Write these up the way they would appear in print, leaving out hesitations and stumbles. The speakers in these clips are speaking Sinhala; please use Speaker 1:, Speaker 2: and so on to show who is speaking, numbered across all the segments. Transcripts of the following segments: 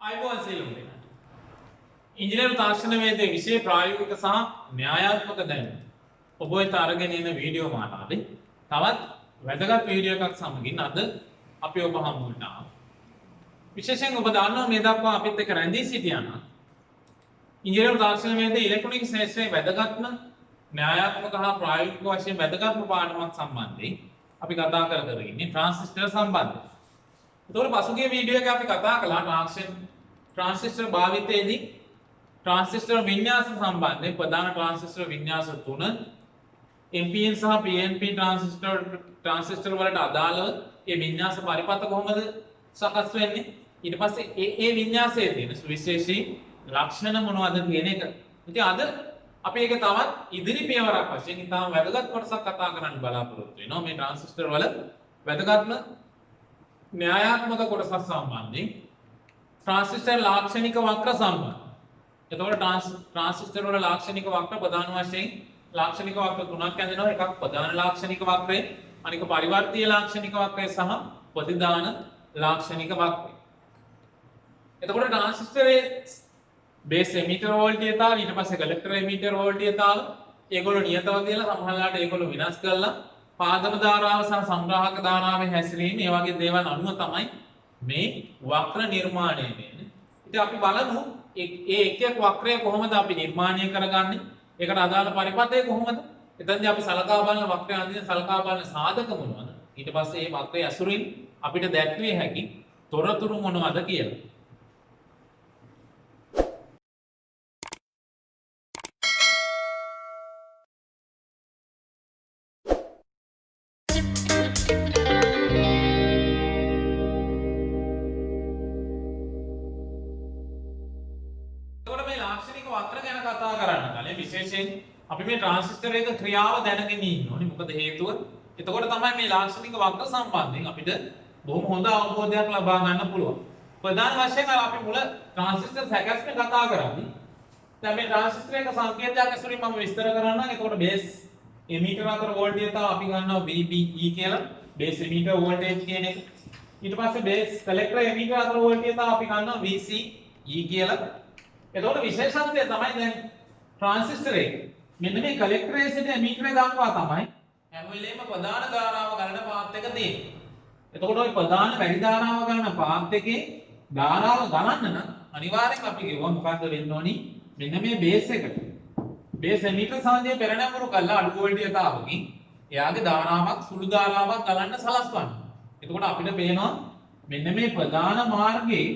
Speaker 1: අයිබෝන් සියලුම දෙනාට. ඉංජිනේරු තාක්ෂණවේදයේ විෂය ප්‍රායෝගික සහ න්‍යායාත්මක දැනුම ඔබ වෙත අරගෙන එන වීඩියෝ මාලාවේ තවත් වැදගත් වීඩියෝ එකක් සමගින් අද අපි ඔබ හමු වුණා. විශේෂයෙන් ඔබ දන්නවා මේ දක්වා අපිත් එක්ක රැඳී සිටියා නම් ඉංජිනේරු තාක්ෂණවේදයේ ඉලෙක්ට්‍රොනික ශාස්ත්‍රයේ වැදගත්ම න්‍යායාත්මක හා ප්‍රායෝගික වශයෙන් වැදගත්ම පාඩමක් සම්බන්ධයෙන් අපි කතා කර ඉන්නේ ට්‍රාන්සිස්ටර් සම්බන්ධයෙන්. එතකොට පසුගිය වීඩියෝ එකේ අපි කතා කළා ट्रांसिस्टर භාවිතයේදී ट्रांसिस्टर වින්‍යාස සම්බන්ධයෙන් ප්‍රධාන ट्रांसिस्टर වින්‍යාස තුන NPN සහ PNP ट्रांसिस्टर වලට අදාළව මේ වින්‍යාස පරිපථ කොහොමද සකස් වෙන්නේ ඊට පස්සේ ඒ වින්‍යාසයේ තියෙන සුවිශේෂී ලක්ෂණ මොනවද කියන එක. ඉතින් අද අපි ඒක තවත් ඉදිරි පියවරක් වශයෙන් ඉතාම වැදගත් කොටසක් කතා කරන්න බලාපොරොත්තු වෙනවා මේ ट्रांसिस्टर වල වැදගත්ම न्यायात्मक කොටස සම්බන්ධයෙන් ट्रांसिस्टर लाक्षणिक वक्र संबंध. එතකොට ट्रांसिस्टर වල लाक्षणिक वक्र ප්‍රධාන වශයෙන් लाक्षणिक वक्र තුනක් ඇඳෙනවා. එකක් ප්‍රධාන लाक्षणिक वक्रය, අනික පරිවර්තීය लाक्षणिक वक्रය සහ ප්‍රතිදාන लाक्षणिक वक्रය. එතකොට ट्रांसिस्टरයේ බේස් එමිටර් වෝල්ටේජතාව ඊට පස්සේ කලෙක්ටර් එමිටර් වෝල්ටේජතාව ඒගොල්ලෝ නියතව කියලා සමහරවිට ඒගොල්ලෝ විනාශ කරලා පාදම ධාරාව සහ සංග්‍රාහක ධාරාවේ හැසිරීම මේ වගේ දේවල් අනුව තමයි මේ වක්‍ර නිර්මාණය වෙන්නේ. ඉතින් අපි බලමු ඒ එක් එක් වක්‍රය කොහොමද අපි නිර්මාණය කරගන්නේ? ඒකට අදාළ පරිපථය කොහොමද? එතනදී අපි සලකා බලන වක්‍රය අඳින සලකා බලන සාධක මොනවද? ඊට පස්සේ මේ වක්‍රය ඇසුරින් අපිට දැක්විය හැකි තොරතුරු මොනවද කියලා. විශේෂයෙන් අපි මේ ट्रांसिस्टर එක ක්‍රියාව දැනගෙන ඉන්න ඕනේ. මොකද හේතුව එතකොට තමයි මේ ලාක්ෂණික වක්‍ර සම්බන්ධයෙන් අපිට බොහොම හොඳ අවබෝධයක් ලබා ගන්න පුළුවන්. ප්‍රධාන වශයෙන් අපි මුල ट्रांसिस्टर සැකස්ම කතා කරන්නේ. දැන් මේ ट्रांसिस्टर එක සංකේතයක් ඇසුරින් මම විස්තර කරන්නම්. එතකොට බේස් එමීටර් අතර වෝල්ටේජතාව අපි ගන්නවා VBE කියලා. බේස් එමීටර් වෝල්ටේජ් කියන එක. ඊට පස්සේ බේස් කලෙක්ටර් එමීටර් අතර වෝල්ටේජතාව අපි ගන්නවා VCE කියලා. එතකොට විශේෂත්වය තමයි දැන් ट्रांसिस्टर එක මෙන්න මේ කලෙක්ටරයේ සිට එමීටරේ දක්වා තමයි හැම වෙලේම ප්‍රධාන ධාරාව ගණන පාත් එක තියෙන්නේ. එතකොට ওই ප්‍රධාන වැඩි ධාරාව ගණන පාත් එකේ ධාරාව ගණන්න නම් අනිවාර්යෙන් අපි කියුවා මොකද්ද වෙන්න ඕනි? මෙන්න මේ බේස් එකට. බේස් එමීටර සංදේ පෙරනැමුණු කළා අඩු වෝල්ටේජතාවකින් එයාගේ ධාරාවක් සුළු ධාරාවක් ගණන්න සලස්වන්න. එතකොට අපිට පේනවා මෙන්න මේ ප්‍රධාන මාර්ගයේ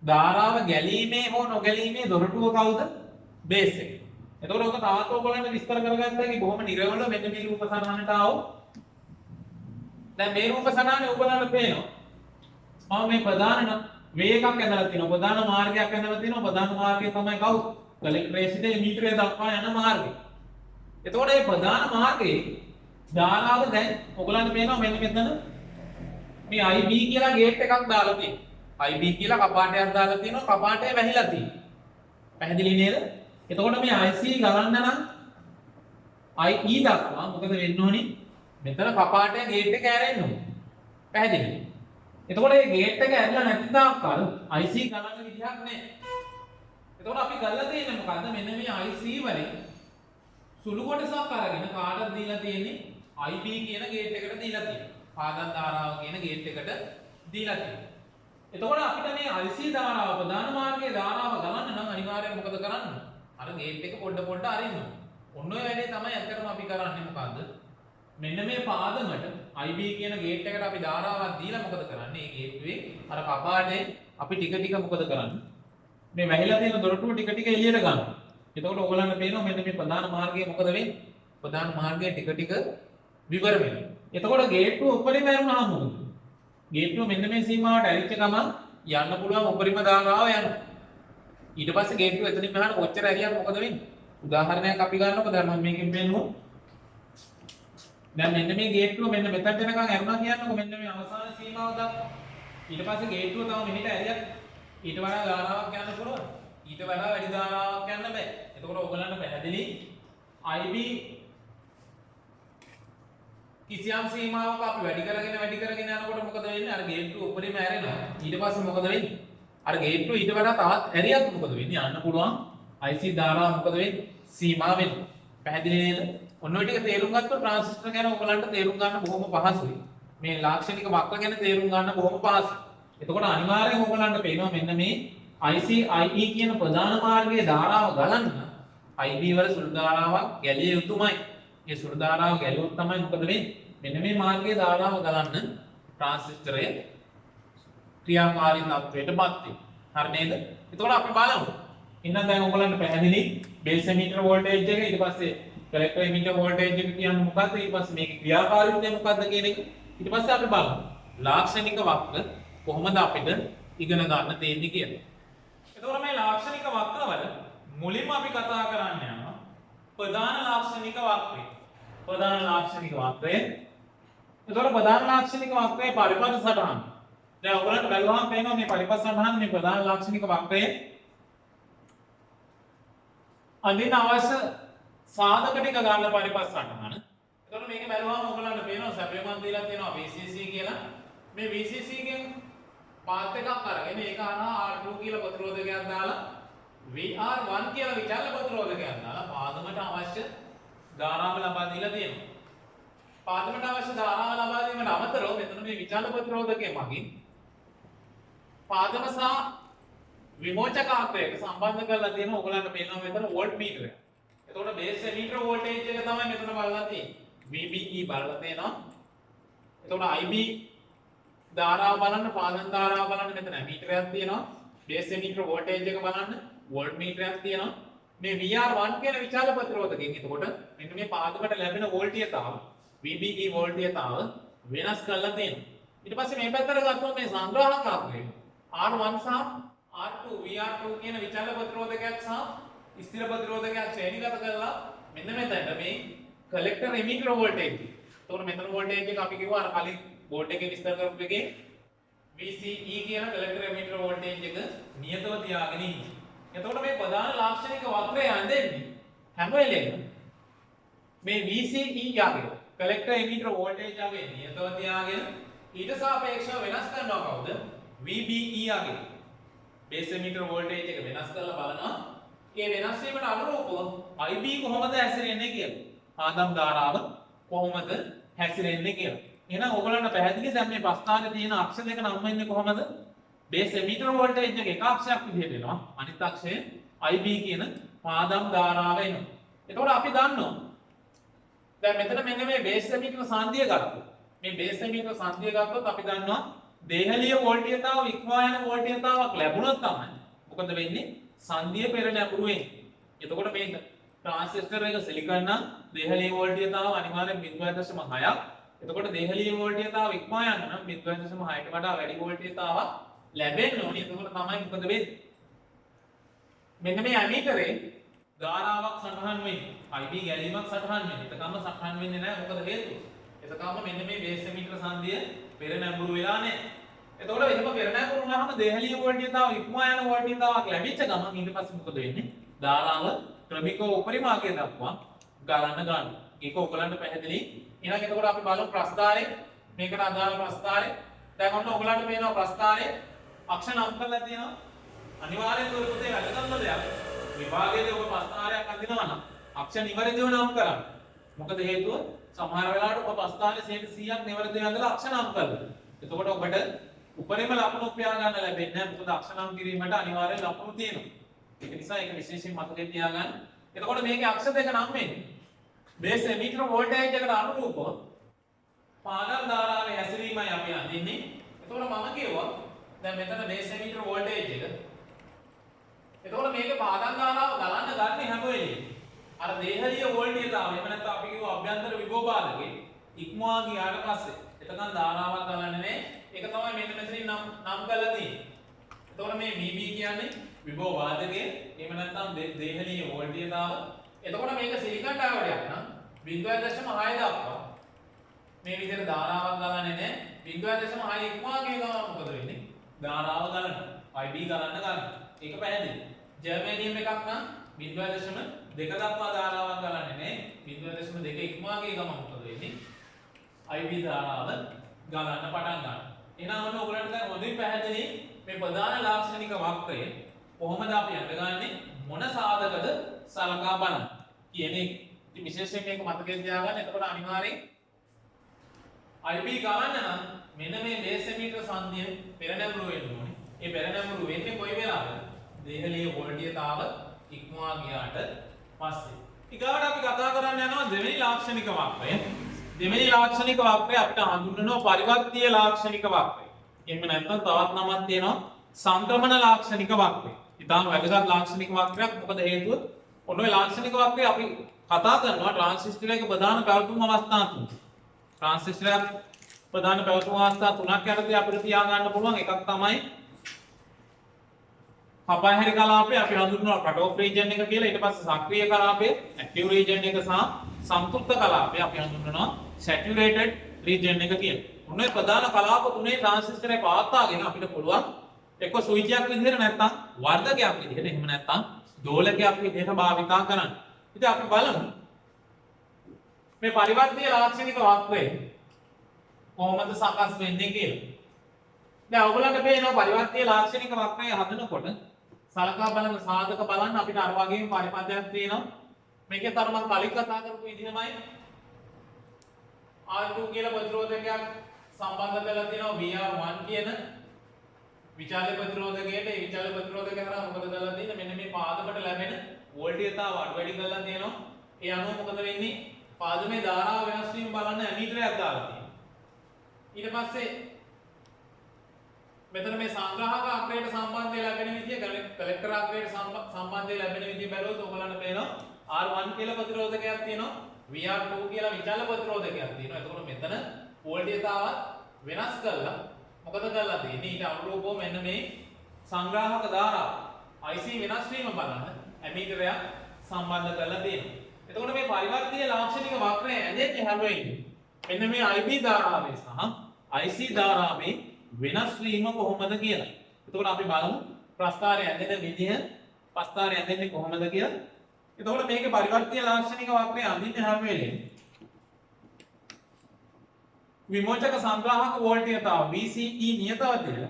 Speaker 1: ධාරාව ගැලීමේ හෝ නොගැලීමේ දොරටුව කවුද? බේස් එක. එතකොට ඔක තාත් ඔයගොල්ලන්ට විස්තර කරගත්තා කි බොහොම නිරවුල මෙන්න මේ රූප සටහනට ආවොත් දැන් මේ රූප සටහනේ ඔයගොල්ලන්ට පේනවා මම මේ ප්‍රධාන වේ එකක් ඇඳලා තියෙනවා ප්‍රධාන මාර්ගයක් ඇඳලා තියෙනවා ප්‍රධාන මාර්ගය තමයි කවුද? කලෙක්ටරයේ සිට එමීටරේ දක්වා යන මාර්ගය. එතකොට මේ ප්‍රධාන මාර්ගයේ ධාරාව දැන් ඔයගොල්ලන්ට පේනවා මෙන්න මෙතන මේ IB කියලා ගේට් එකක් දාලා තියෙනවා. IB කියලා කපාටයක් දාලා තියෙනවා කපාටේ වැහිලා තියෙනවා. පැහැදිලි නේද? එතකොට මේ IC ගලන්න නම් IE දක්වා මොකද වෙන්න ඕනි? මෙතන කපාටේ ගේට් එක ඇරෙන්න ඕනේ. පැහැදිලි? එතකොට මේ ගේට් එක ඇරලා නැති තාක්කල් IC ගලන්න විදිහක් නැහැ. එතකොට අපි ගල්ලා තියෙන්නේ මොකද්ද? මෙන්න මේ IC වලින් සුළු කොටසක් අරගෙන කාටද දීලා තියෙන්නේ? IB කියන ගේට් එකට දීලා තියෙනවා. පාදන් ධාරාව කියන ගේට් එකට දීලා තියෙනවා. එතකොට අපිට මේ IC ධාරාව ප්‍රධාන මාර්ගයේ ධාරාව ගණන්න නම් අනිවාර්යයෙන් මොකද කරන්න? අර ගේට් එක පොඩ අරින්න ඕනේ. ඔන්න ඔය වැඩේ තමයි ඇත්තටම අපි කරන්නේ මොකද්ද? මෙන්න මේ පාදමට IB කියන ගේට් එකට අපි ධාරාවක් දීලා මොකද කරන්නේ? මේ ගේට්ුවේ අර කපාටේ අපි ටික මොකද කරන්නේ? මේ වැහිලා තියෙන දොරටුව ටික එළියට ගන්නවා. එතකොට ඔයගලන්ට පේනවා මෙන්න මේ ප්‍රධාන මාර්ගයේ මොකද වෙන්නේ? ප්‍රධාන මාර්ගයේ ටික විවර වෙනවා. එතකොට ගේට්ුව උඩරිම ඇරුණාම මොකද? ගේට්ුව මෙන්න මේ සීමාවට ඇරිච්ච ගමන් යන්න පුළුවන් උඩරිම ධාරාව යනවා. ඊට පස්සේ ගේට්ුව එතනින් මෙහාට කොච්චර ඇරියත් මොකද වෙන්නේ? උදාහරණයක් අපි ගන්නකො දැන් මම මේකෙන් පෙන්නනවා. දැන් මෙන්න මේ ගේට්ුව මෙන්න මෙතනට එනකන් ඇරුණා කියන්නකො මෙන්න මේ අවසාන සීමාව දක්වා. ඊට පස්සේ ගේට්ුව තව මෙහෙට ඇරියත් ඊට වඩා ධාරාවක් යන්න පුළුවන්. ඊට වඩා වැඩි ධාරාවක් යන්න බෑ. එතකොට ඔයගලන්ට පැහැදිලි IB කිසියම් සීමාවක අපි වැඩි කරගෙන යනකොට මොකද වෙන්නේ? අර ගේට්ටුව උඩරිම ඇරෙනවා. ඊට පස්සේ මොකද වෙන්නේ? අර ගේට්ටුව ඊට වඩා තවත් ඇරියක් මොකද වෙන්නේ? යන්න පුළුවන් IC ධාරාව මොකද වෙන්නේ? සීමා වෙන්නේ. පැහැදිලි නේද? ඔන්න ඔය ටික තේරුම් ගත්තොත් ට්‍රාන්සිස්ටර් ගැන ඔයගලන්ට තේරුම් ගන්න බොහොම පහසුයි. මේ ලාක්ෂණික වක්‍ර ගැන තේරුම් ගන්න බොහොම පහසුයි. එතකොට අනිවාර්යෙන් ඔයගලන්ට පේනවා මෙන්න මේ IC IE කියන ප්‍රධාන මාර්ගයේ ධාරාව ගලන්න IB වල සුළු ධාරාවක් ගැලිය යුතුමයි. මේ සුළු ධාරාව ගැලුවොත් තමයි මොකද වෙන්නේ? මෙන්න මේ මාර්ගයේ ධාරාව ගලන්න ට්‍රාන්සිස්ටරයේ ක්‍රියාකාරී තත්ත්වයටපත් වෙනවා. හරි නේද? එතකොට අපි බලමු. ඉන්න දැන් ඔයගලන්ට පැහැදිලි බේස් එමීටර් වෝල්ටේජ් එක ඊට පස්සේ කලෙක්ටර් එමීටර් වෝල්ටේජ් එක කියන්නේ මොකක්ද? ඊට පස්සේ මේකේ ක්‍රියාකාරීත්වය මොකක්ද කියන එක. ඊට පස්සේ අපි බලමු ලාක්ෂණික වක්‍ර කොහොමද අපිට ඉගෙන ගන්න තියෙන්නේ කියලා. එතකොට මේ ලාක්ෂණික වක්‍රවල මුලින්ම අපි කතා කරන්න යනවා ප්‍රධාන ලාක්ෂණික වක්‍රය. ප්‍රධාන ලාක්ෂණික වක්‍රය. එතකොට ප්‍රධාන ලාක්ෂණික වක්‍රයේ පරිපථ සටහන. දැන් ඔයගලන්ට බලවහම පේනවා මේ පරිපථ සටහන මේ ප්‍රධාන ලාක්ෂණික වක්‍රයේ අඳින්න අවශ්‍ය සාධක ටික ගන්න පරිපථ සටහන. එතකොට මේක බලවහම ඔයගලන්ට පේනවා සැපයමන් දීලා තියෙනවා VCC කියලා. මේ VCC එකෙන් පාත් එකක් අරගෙන ඒක අරහා R2 කියලා ප්‍රතිරෝධකයක් දාලා VR1 කියලා විචල්්‍ය ප්‍රතිරෝධකයක් දාලා පාදමට අවශ්‍ය ධාරාව ලබා දීලා තියෙනවා. පාදමට අවශ්‍ය ධාරාව ලබා දීමට අමතරව මෙතන මේ විචල්්‍ය ප්‍රතිරෝධකයේ මගින් පාදම සහ විමෝචකාත්‍රයක සම්බන්ධ කරලා තියෙනවා. ඔයගලන්ට පේනවා මෙතන වෝල්ට් මීටරය. එතකොට බේස් එමීටර් වෝල්ටේජ් එක තමයි මෙතන බලලා තියෙන්නේ. VBE බලලා තියෙනවා. එතකොට IB ධාරාව බලන්න පාදන ධාරාව බලන්න මෙතන මීටරයක් තියෙනවා. බේස් එමීටර් වෝල්ටේජ් එක බලන්න වෝල්ට් මීටරයක් තියෙනවා. මේ VR1 කියන විචාල ප්‍රතිරෝධකයෙන් එතකොට මෙන්න මේ පාදකට ලැබෙන වෝල්ටීයතාව VBE වෝල්ටීයතාව වෙනස් කරලා තියෙනවා. ඊට පස්සේ මේ පැත්තට ගත්තොත් මේ සංග්‍රහකාරකය R1 සහ R2 VR2 කියන විචාල ප්‍රතිරෝධකයක් සහ ස්ථිර ප්‍රතිරෝධකයක් ශ්‍රේණිගත කරලා මෙන්න මෙතනට මේ කලෙක්ටර් එමීටර් වෝල්ටේජ්. එතකොට මෙතන වෝල්ටේජ් එක අපි කිව්වා අර කලින් බෝඩ් එකේ විස්තර කරපු එකේ VCE කියන කලෙක්ටර් එමීටර් වෝල්ටේජ් එක නියතව තියාගෙන ඉන්නේ. එතකොට මේ ප්‍රධාන ලාක්ෂණික වක්‍රය ඇඳෙන්නේ හැම වෙලේම මේ VCE යගේ කලෙක්ටර් එමීටර් වෝල්ටේජ් යගේ නියතව තියාගෙන ඊට සාපේක්ෂව වෙනස් කරනවා කවුද? VBE යගේ බේස් එමීටර් වෝල්ටේජ් එක වෙනස් කරලා බලනවා. ඒ වෙනස් වීමට අනුරූපව IB කොහොමද හැසිරෙන්නේ කියලා. ආදම් ධාරාව කොහොමද හැසිරෙන්නේ කියලා. එහෙනම් ඔයගොල්ලන්ට පැහැදිලි දැන් මේ ප්‍රස්ථාරයේ තියෙන අක්ෂ දෙක නම් වෙන්නේ කොහොමද? බේස් එමීටර් වෝල්ටේජ් එක එක අක්ෂයක් විදිහට එනවා. අනිත් අක්ෂය IB කියන පාදම් ධාරාව එනවා. එතකොට අපි දන්නවා දැන් මෙතන මෙන්න මේ බේස් එමීටර් සංදිය ගත්තොත් මේ බේස් එමීටර් සංදිය ගත්තොත් අපි දන්නවා දේහලීය වෝල්ටීයතාව ඉක්මවා යන වෝල්ටීයතාවක් ලැබුණොත් තමයි මොකද වෙන්නේ? සංදිය පෙර නැඹුරු වෙන්නේ. එතකොට මේක ට්‍රාන්සිස්ටර් එක සිලිකන් නම් දේහලීය වෝල්ටීයතාව අනිවාර්යෙන් 0.6ක්. එතකොට දේහලීය වෝල්ටීයතාව ඉක්මවා යන නම් 0.6ට වඩා වැඩි වෝල්ටීයතාවක් ලැබෙන්න ඕනේ. එතකොට තමයි මොකද වෙන්නේ? මෙන්න මේ ඇමීටරේ ධාරාවක් සටහන් වෙන්නේ. IB ගැලීමක් සටහන් වෙන්නේ. එතකම සටහන් වෙන්නේ නැහැ. මොකද හේතුව? එතකම මෙන්න මේ බේස් එමීටර සංදිය පෙර නැඹුරු වෙලා නැහැ. එතකොට එහෙම පෙර නැඹුරු වුණාම දේහලීය වෝල්ටීයතාව ඉක්මවා යන වෝල්ටීයතාවක් ලැබිච්ච ගමන් ඊට පස්සේ මොකද වෙන්නේ? ධාරාව ක්‍රමිකව උපරිමාකයේ දක්වා ගලන්න ගන්නවා. ඒක ඔයගලන්ට පැහැදිලි. ඊළඟ එතකොට අපි බලමු ප්‍රස්ථාරය. මේකට අදාළ ප්‍රස්ථාරය. දැන් ඔන්න ඔයගලන්ට පේනවා ප්‍රස්ථාරය අක්ෂ නම් කරලා තියෙනවා. අනිවාර්යෙන් ඔය පුතේ වැදගත්ම දෙයක්. විභාගයේදී ඔබ ප්‍රස්ථාරයක් අඳිනවා නම් අක්ෂ නිවැරදිව නම් කරන්න. මොකද හේතුව සමහර වෙලාවට ඔබ ප්‍රස්ථාරයේ 100ක් නිවැරදිව අඳලා අක්ෂ නම් කරලා. එතකොට ඔබට උපරිම ලකුණු උපයා ගන්න ලැබෙන්නේ නැහැ. මොකද අක්ෂ නම් කිරීමට අනිවාර්යෙන් ලකුණු තියෙනවා. ඒක නිසා ඒක විශේෂයෙන් මතකයේ තියාගන්න. එතකොට මේකේ අක්ෂ දෙක නම් වෙන්නේ බේස් එමීටර් වෝල්ටේජ් එකට අනුරූපව පාදම් ධාරාවේ හැසිරීමයි අපි අඳින්නේ. එතකොට මම කියුවා දැන් මෙතන බේස් එමීටර් වෝල්ටේජ් එක. එතකොට මේකේ පාදම් ධාරාව ගලන්න ගන්න හැම වෙලේම අර දේහලීය වෝල්ටීයතාව එහෙම නැත්නම් අපි කියුවා අභ්‍යන්තර විභව බාධකේ ඉක්මවා ගියාට පස්සේ එතකන් ධාරාවක් ගලන්නේ නැහැ. ඒක තමයි මෙන්න මෙතනින් නම් කරලා තියෙන්නේ. එතකොට මේ VB කියන්නේ විභව බාධකය එහෙම නැත්නම් දේහලීය වෝල්ටීයතාව. එතකොට මේක සිලිකන් ඩයෝඩයක් නම් 0.6 දක්වා මේ විදිහට ධාරාවක් ගලන්නේ නැහැ. 0.6 ඉක්මවා ගිය ගමන් මොකද වෙන්නේ? ධාරාව ගලනවා. IB ගලන්න ගන්න. ඒක පැහැදිලි. ජර්මේනියම් එකක් නම් 0.2 දක්වා ධාරාවක් ගලන්නේ නැහැ. 0.2 ඉක්මවා ගිය ගමන් මොකද වෙන්නේ? IB ධාරාව ගලන්න පටන් ගන්නවා. එහෙනම් ඔන්න ඔයගලන්ට දැන් හොඳින් පැහැදිලි මේ ප්‍රධාන ලාක්ෂණික වක්‍රය කොහොමද අපි අඳගන්නේ මොන සාධකද සලකා බලන්න කියන එක. ඉතින් විශේෂයෙන් මේක මතකයෙන් තියාගන්න. එතකොට අනිවාර්යෙන් IB ගන්න නම් මෙන්න මේ දේශමීටර සංදිය පෙරනැඹුරු වෙන්න ඕනේ. ඒ පෙරනැඹුරු වෙන්නේ කොයි වෙලාවද? දේහලීය වෝල්ටීයතාව ඉක්මවා ගියාට පස්සේ. ඊගාට අපි කතා කරන්න යනවා දෙවෙනි ලාක්ෂණික වක්‍රය. දෙවෙනි ලාක්ෂණික වක්‍රය අපිට හඳුන්වනවා පරිවර්තීය ලාක්ෂණික වක්‍රය. එහෙම නැත්නම් තවත් නමක් තියෙනවා සංක්‍රමණ ලාක්ෂණික වක්‍රය. ඊටාම වැදගත් ලාක්ෂණික වක්‍රයක්. මොකද හේතුව ඔන්න ඔය ලාක්ෂණික වක්‍රය අපි කතා කරනවා ට්‍රාන්සිස්ටරයක ප්‍රධාන පැවතුම් අවස්ථා තුනක්. ට්‍රාන්සිස්ටරයක් ප්‍රධාන පැවතුම් අවස්ථා තුනක් යටතේ අපිට තියාගන්න පුළුවන්. එකක් තමයි කපාහැරි කලාපය අපි හඳුන්වනවා කට් ඔෆ් රීජන් එක කියලා. ඊට පස්සේ සක්‍රීය කලාපය ඇක්ටිව් රීජන් එක සහ සංතෘප්ත කලාපය අපි හඳුන්වනවා සැචුරේටඩ් රීජන් එක කියලා. ඔන්න ඔය ප්‍රධාන කලාප තුනේ ට්‍රාන්සිස්ටරේ පවත්වාගෙන අපිට පුළුවන් එක්ක ස්විච්යක් විදිහට නැත්නම් වර්ධකයක් විදිහට එහෙම නැත්නම් දෝලකයක් විදිහට භාවිතා කරන්න. ඉතින් අපි බලමු මේ පරිවර්තීය ලාක්ෂණික වක්‍රය කොහොමද සකස් වෙන්නේ කියලා. දැන් ඔයගොල්ලන්ට පේනවා පරිවර්තීය ලාක්ෂණික වක්‍රය හදනකොට සලකා බලන සාධක බලන්න අපිට අර වගේම පරිපථයක් තියෙනවා. මේකේ තර මම කලින් කතා කරපු විදිහමයි R2 කියලා ප්‍රතිරෝධකයක් සම්බන්ධ කරලා තියෙනවා VR1 කියන විචාලක ප්‍රතිරෝධකයට. ඒ විචාලක ප්‍රතිරෝධකය කරා මොකද කරලා තියෙන්නේ? මෙන්න මේ පාදකට ලැබෙන වෝල්ටීයතාව අඩු වැඩි කරලා තියෙනවා. ඒ අනුව මොකද වෙන්නේ? පාදමේ ධාරාව වෙනස් වීම බලන්න ඇමීටරයක් දාලා තියෙනවා. ඊට පස්සේ මෙතන මේ සංග්‍රාහක අක්‍රයට සම්බන්ධය ලැබෙන විදිය කලෙක්ටර් අක්‍රයට සම්බන්ධය ලැබෙන විදිය බැලුවොත් ඔයගලන්ට පේනවා R1 කියලා ප්‍රතිරෝධකයක් තියෙනවා VR2 කියලා විචාල ප්‍රතිරෝධකයක් තියෙනවා. එතකොට මෙතන වෝල්ටීයතාවත් වෙනස් කරලා මොකද කරලා තියෙන්නේ? ඊට අනුරූපව මෙන්න මේ සංග්‍රාහක ධාරාව IC වෙනස් වීම බලන්න ඇමීටරයක් සම්බන්ධ කරලා තියෙනවා. එතකොට මේ පරිවර්තීය ලාක්ෂණික වක්‍රය ඇදෙන්නේ හැම වෙලෙම මෙන්න මේ IB ධාරාවේ සහ IC ධාරාවේ වෙනස් වීම කොහොමද කියලා. එතකොට අපි බලමු ප්‍රස්ථාරය ඇදෙන විදිහ, ප්‍රස්ථාරය ඇදෙන්නේ කොහොමද කියලා. එතකොට මේකේ පරිවර්තීය ලාක්ෂණික වක්‍රය අඳින්නේ හැම වෙලෙම විමෝචක සංග්‍රාහක වෝල්ටීයතාව VCE නියතවතිය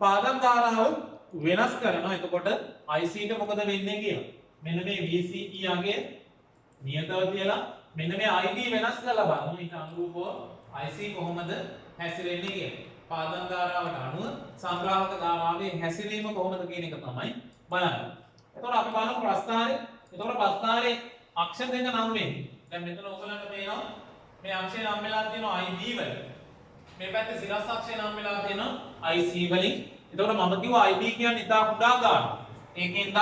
Speaker 1: පාදම් ධාරාව වෙනස් කරනවා. එතකොට IC ට මොකද වෙන්නේ කියලා. මෙන්න මේ VCE යගේ නියතවතියලා මෙන්න මේ IB වෙනස් කරලා බලමු. ඊට අනුරූපව IC කොහොමද හැසිරෙන්නේ කියලා. පාදම් ධාරාවට අනුව සංග්‍රාහක ධාරාවේ හැසිරීම කොහොමද කියන එක තමයි බලන්නේ. එතකොට අපි බලමු ප්‍රස්ථාරය. එතකොට ප්‍රස්ථාරයේ අක්ෂ දෙක නම් වෙන්නේ. දැන් මෙතන ඔයගලන්ට පේනවා මේ අක්ෂය නම් වෙලා තියෙනවා IB වලින්. මේ පැත්තේ සිරස් අක්ෂය නම් වෙලා තියෙනවා IC වලින්. එතකොට මම කිව්වා IB කියන්නේ ඉතා කුඩා ගාන. ඒකෙන්ද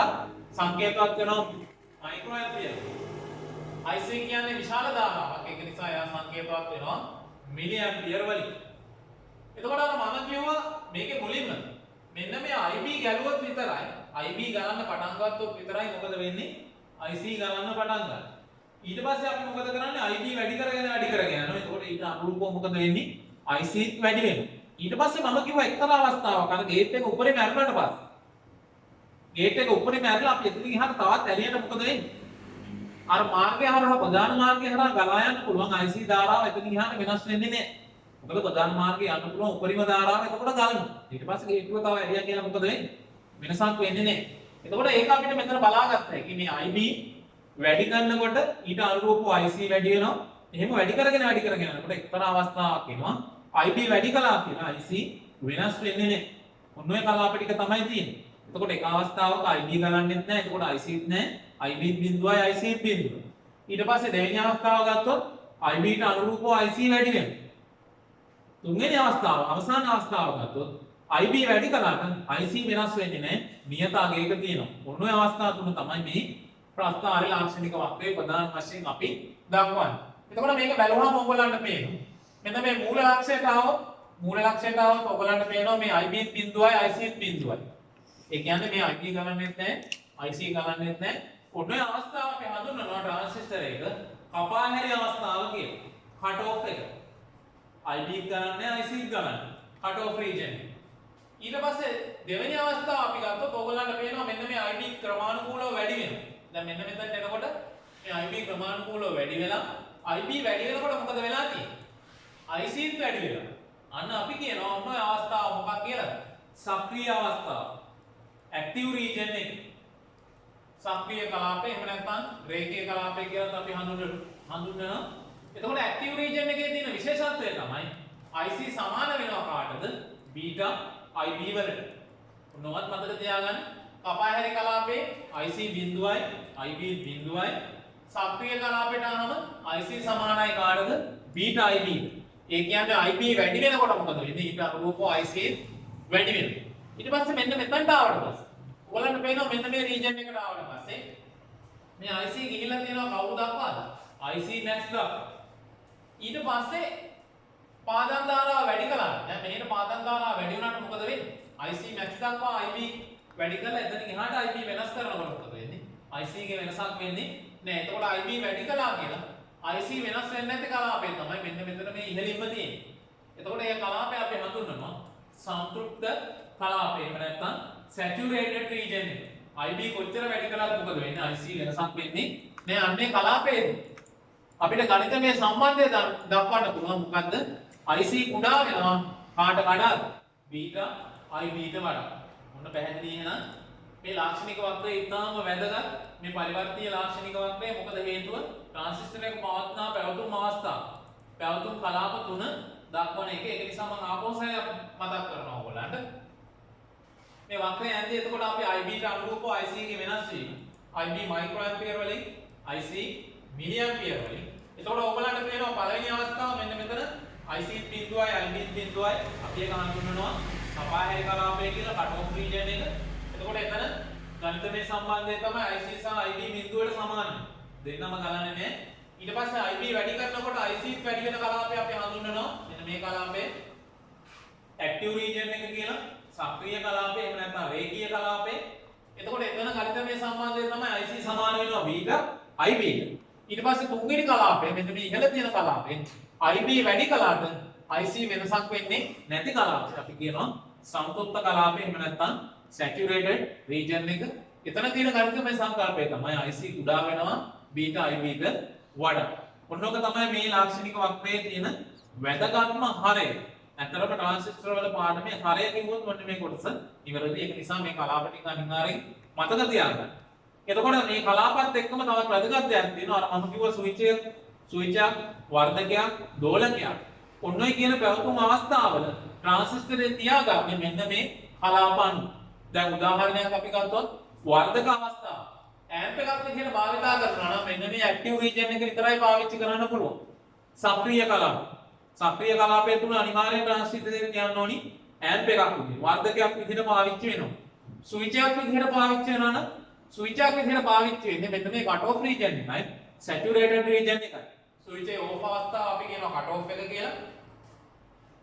Speaker 1: සංකේතවත් වෙනවා මයික්‍රෝ ඇම්පියර්. IC කියන්නේ විශාල ධාරාවක්. ඒක නිසා එයා සංකේතවත් වෙනවා මිලි ඇම්පියර් වලින්. එතකොට අර මම කිව්වා මේකේ මුලින්ම මෙන්න මේ IB ගැලුවොත් විතරයි IB ගණන් පටන් ගත්තොත් විතරයි මොකද වෙන්නේ? IC ගණන් පටන් ගන්න. ඊට පස්සේ අපි මොකද කරන්නේ? IB වැඩි කරගෙන යනවා. එතකොට ඊට අනුරූපව මොකද වෙන්නේ? IC වැඩි වෙනවා. ඊට පස්සේ මම කිව්වා එක්තරා අවස්ථාවක් අර ගේට් එක උඩරේ මැරුණාට පස්සේ ගේට් එක උඩරේ මැරලා අපි එතනින් ගියාම තවත් ඇලියට මොකද වෙන්නේ? අර මාර්ගය හරහා ප්‍රධාන මාර්ගය හරහා ගලා යන්න පුළුවන් IC ධාරාව එතනින් ගියාම වෙනස් වෙන්නේ නැහැ. මොකද ප්‍රධාන මාර්ගය යන්න පුළුවන් උපරිම ධාරාව එතකොට ගලනවා. ඊට පස්සේ ගේට් එක තව ඇලිය කියලා මොකද වෙන්නේ? වෙනසක් වෙන්නේ නැහැ. එතකොට ඒක අපිට මෙතන බලාගත්තා. ඒ කියන්නේ IB වැඩි කරනකොට ඊට අනුරූපව IC වැඩි වෙනවා. එහෙම වැඩි කරගෙන යනකොට එක්තරා අවස්ථාවක් එනවා IB වැඩි කළා කියලා IC වෙනස් වෙන්නේ නැහැ. ඔන්න ඔය කලාප ටික තමයි තියෙන්නේ. එතකොට එක අවස්ථාවක IB ගලන්නෙත් නැහැ. එතකොට ICත් නැහැ. IB බිඳුවයි IC බිඳුවයි. ඊට පස්සේ දෙවෙනි අවස්ථාව ගත්තොත් IB ට අනුරූපව IC වැඩි වෙනවා. තුන්වෙනි අවස්ථාව අවසාන අවස්ථාව ගත්තොත් IB වැඩි කළාට IC වෙනස් වෙන්නේ නැහැ. නියත අගයක තියෙනවා. ඔන්න ඔය අවස්ථා තුන තමයි මේ ප්‍රස්ථාර ලාක්ෂණික වක්‍රයේ ප්‍රධාන වශයෙන් අපි දක්වන්නේ. එතකොට මේක බැලුවම ඔයගොල්ලන්ට පේනවා. මෙන්න මේ මූල ලක්ෂයට ආවොත් ඔයගොල්ලන්ට පේනවා මේ IB බිඳුවයි IC බිඳුවයි. ඒ කියන්නේ මේ IB ගලන්නෙත් නැහැ, IC ගලන්නෙත් නැහැ. ඔන්න ඔය අවස්ථාව අපි හඳුන්වනවා ට්‍රාන්සිස්ටර් එක කපාහැරි අවස්ථාව කියලා. කට් ඔෆ් එක. IB ගලන්නේ IC ගලන්නේ. Cut off region. ඊට පස්සේ දෙවෙනි අවස්ථාව අපි ගත්තොත් ඔයගොල්ලන්ට පේනවා මෙන්න මේ IB ක්‍රමානුකූලව වැඩි වෙනවා. දැන් මෙන්න මෙතනට එනකොට මේ IB ක්‍රමානුකූලව වැඩි වෙලා IB වැඩි වෙනකොට මොකද වෙලා තියෙන්නේ? IC වැඩි වෙනවා. අන්න අපි කියනවා ඔන්න ඔය අවස්ථාව මොකක් කියලා? සක්‍රීය අවස්ථාව. ඇක්ටිව් රීජන් එක. සක්‍රීය කලාපය එහෙම නැත්නම් රේඛීය කලාපය කියලා අපි හඳුන්වනවා. එතකොට ඇක්ටිව් රීජන් එකේ තියෙන විශේෂත්වය තමයි IC සමාන වෙනවා කාටද? බීටා IB වලට. මොනවත් මතක තියාගන්න. කපා හැරි කලාපේ IC බිඳුවයි IB බිඳුවයි. සක්‍රීය කලාපයට ආවම IC සමානයි කාටද? Beta IB. ඒ කියන්නේ IB වැඩි වෙනකොට මොකද වෙන්නේ? ඊට අනුරූපව IC වැඩි වෙනවා. ඊට පස්සේ මෙන්න මෙතනට ආවට පස්සේ ඔයගලන්ට පේනවා මෙන්න මේ රීජන් එකට ආවට පස්සේ මේ IC ගිහිල්ලා තියෙනවා කවුද දක්වාද? IC max දක්වා. ඊට පස්සේ පාදම් ධාරාව වැඩි කළා. දැන් මෙහෙට පාදම් ධාරාව වැඩි වුණාට මොකද වෙන්නේ? IC max දක්වා IB වැඩි කරලා එතනින් එහාට IB වෙනස් කරනකොට මොකද වෙන්නේ? IC ගේ වෙනසක් වෙන්නේ නෑ. එතකොට IB වැඩි කළා කියලා IC වෙනස් වෙන්නේ නැති කලාපය තමයි මෙන්න මෙතන මේ ඉහළින්ම තියෙන්නේ. එතකොට මේ කලාපය අපි හඳුන්වනවා සම්ප්‍රයුක්ත කලාපය. එහෙම නැත්නම් සැචුරේටඩ් රීජන් එක. IB කොච්චර වැඩි කළාද මොකද වෙන්නේ? IC වෙනසක් වෙන්නේ නෑ. අන්නේ කලාපයේදී අපිට ගණිතමය සම්බන්ධය දක්වන්න පුළුවන්. මොකද්ද? IC කුඩා වෙනවා කාට වඩාද? බීටා IB ට වඩා. මොන පැහැදිලි එහෙනම් මේ ලාක්ෂණික වක්‍රය ඉතාම වැදගත්. මේ පරිවර්තීය ලාක්ෂණික වක්‍රය මොකද හේතුව? ට්‍රාන්සිස්ටරයක පවත්නා පැවතුම් අවස්ථා. පැවතුම් කලාප තුන දක්වන එක. ඒක නිසා මම ආපෝසය මතක් කරනවා ඔයගොල්ලන්ට. මේ වක්‍රය ඇන්දේ එතකොට අපි IB ට අනුරූපව IC ගේ වෙනස් වීම. IB මයික්‍රෝ ඇම්පියර් වලින් IC මිලි ඇම්පියර් වලින්. එතකොට ඔයගොල්ලන්ට පේනවා පළවෙනි අවස්ථාව මෙන්න මෙතන IC බිඳුවයි IB බිඳුවයි අපි ඒක හඳුන්වනවා සපාහැරි කලාපය කියලා කට් ඔෆ් රීජන් එක. එතකොට එතන ගණිතමය සම්බන්ධය තමයි IC සහ IB බිඳුවට සමානයි. දෙන්නම ගලන්නේ නැහැ. ඊට පස්සේ IB වැඩි කරනකොට IC වැඩි වෙන කලාපය අපි හඳුන්වනවා මෙන්න මේ කලාපය ඇක්ටිව් රීජන් එක කියලා. සක්‍රීය කලාපය එහෙම නැත්නම් රේඛීය කලාපය. එතකොට එතන ගණිතමය සම්බන්ධය තමයි IC සමාන වෙනවා බීටා IB ට. ඊට පස්සේ තුන්වෙනි කලාපය මෙන්න මේ ඉහළ තියෙන කලාපය IB වැඩි කලාට IC වෙනසක් වෙන්නේ නැති කලාපය අපි කියනවා සම්ප්‍රයුක්ත කලාපය. එහෙම නැත්නම් සැචුරේටඩ් රීජන් එක. එතන තියෙන ගණිතමය සංකල්පය තමයි IC කුඩා වෙනවා බීටා IB ට වඩා. ඔන්නෝක තමයි මේ ලාක්ෂණික වක්‍රයේ තියෙන වැදගත්ම හරය. ඇත්තටම ට්‍රාන්සිස්ටර් වල පාඩමේ හරය කිව්වොත් මොන්නේ මේ කොටස ඉවරයි. ඒක නිසා මේ කලාප ටික අනිවාර්යෙන් මතක තියාගන්න. එතකොට මේ කලාපත් එක්කම තවත් වැදගත් දෙයක් තියෙනවා. අර මම කිව්ව ස්විචයක්, වර්ධකයක්, දෝලකයක්. ඔන්න ඔය කියන පැවතුම් අවස්ථාවල ට්‍රාන්සිස්ටරේ තියාගන්නේ මෙන්න මේ කලාපන්. දැන් උදාහරණයක් අපි ගත්තොත් වර්ධක අවස්ථාව. ඇම්ප් එකක් විදිහට භාවිතා කරනවා නම් මෙන්න මේ ඇක්ටිව් රීජන් එක විතරයි පාවිච්චි කරන්න පුළුවන්. සක්‍රීය කලාප. සක්‍රීය කලාපය තුන අනිවාර්යෙන් ට්‍රාන්සිස්ටරේ තියන්න ඕනි ඇම්ප් එකක් විදිහට. වර්ධකයක් විදිහට පාවිච්චි වෙනවා. ස්විචයක් විදිහට පාවිච්චි වෙනවා නම් ස්විචයක් විදිහට පාවිච්චි වෙන්නේ මෙන්න මේ කට් ඔෆ් රීජන් එකයි සැචුරේටඩ් රීජන් එකයි. ස්විචේ ඕෆ් අවස්ථාව අපි කියනවා කට් ඔෆ් එක කියලා.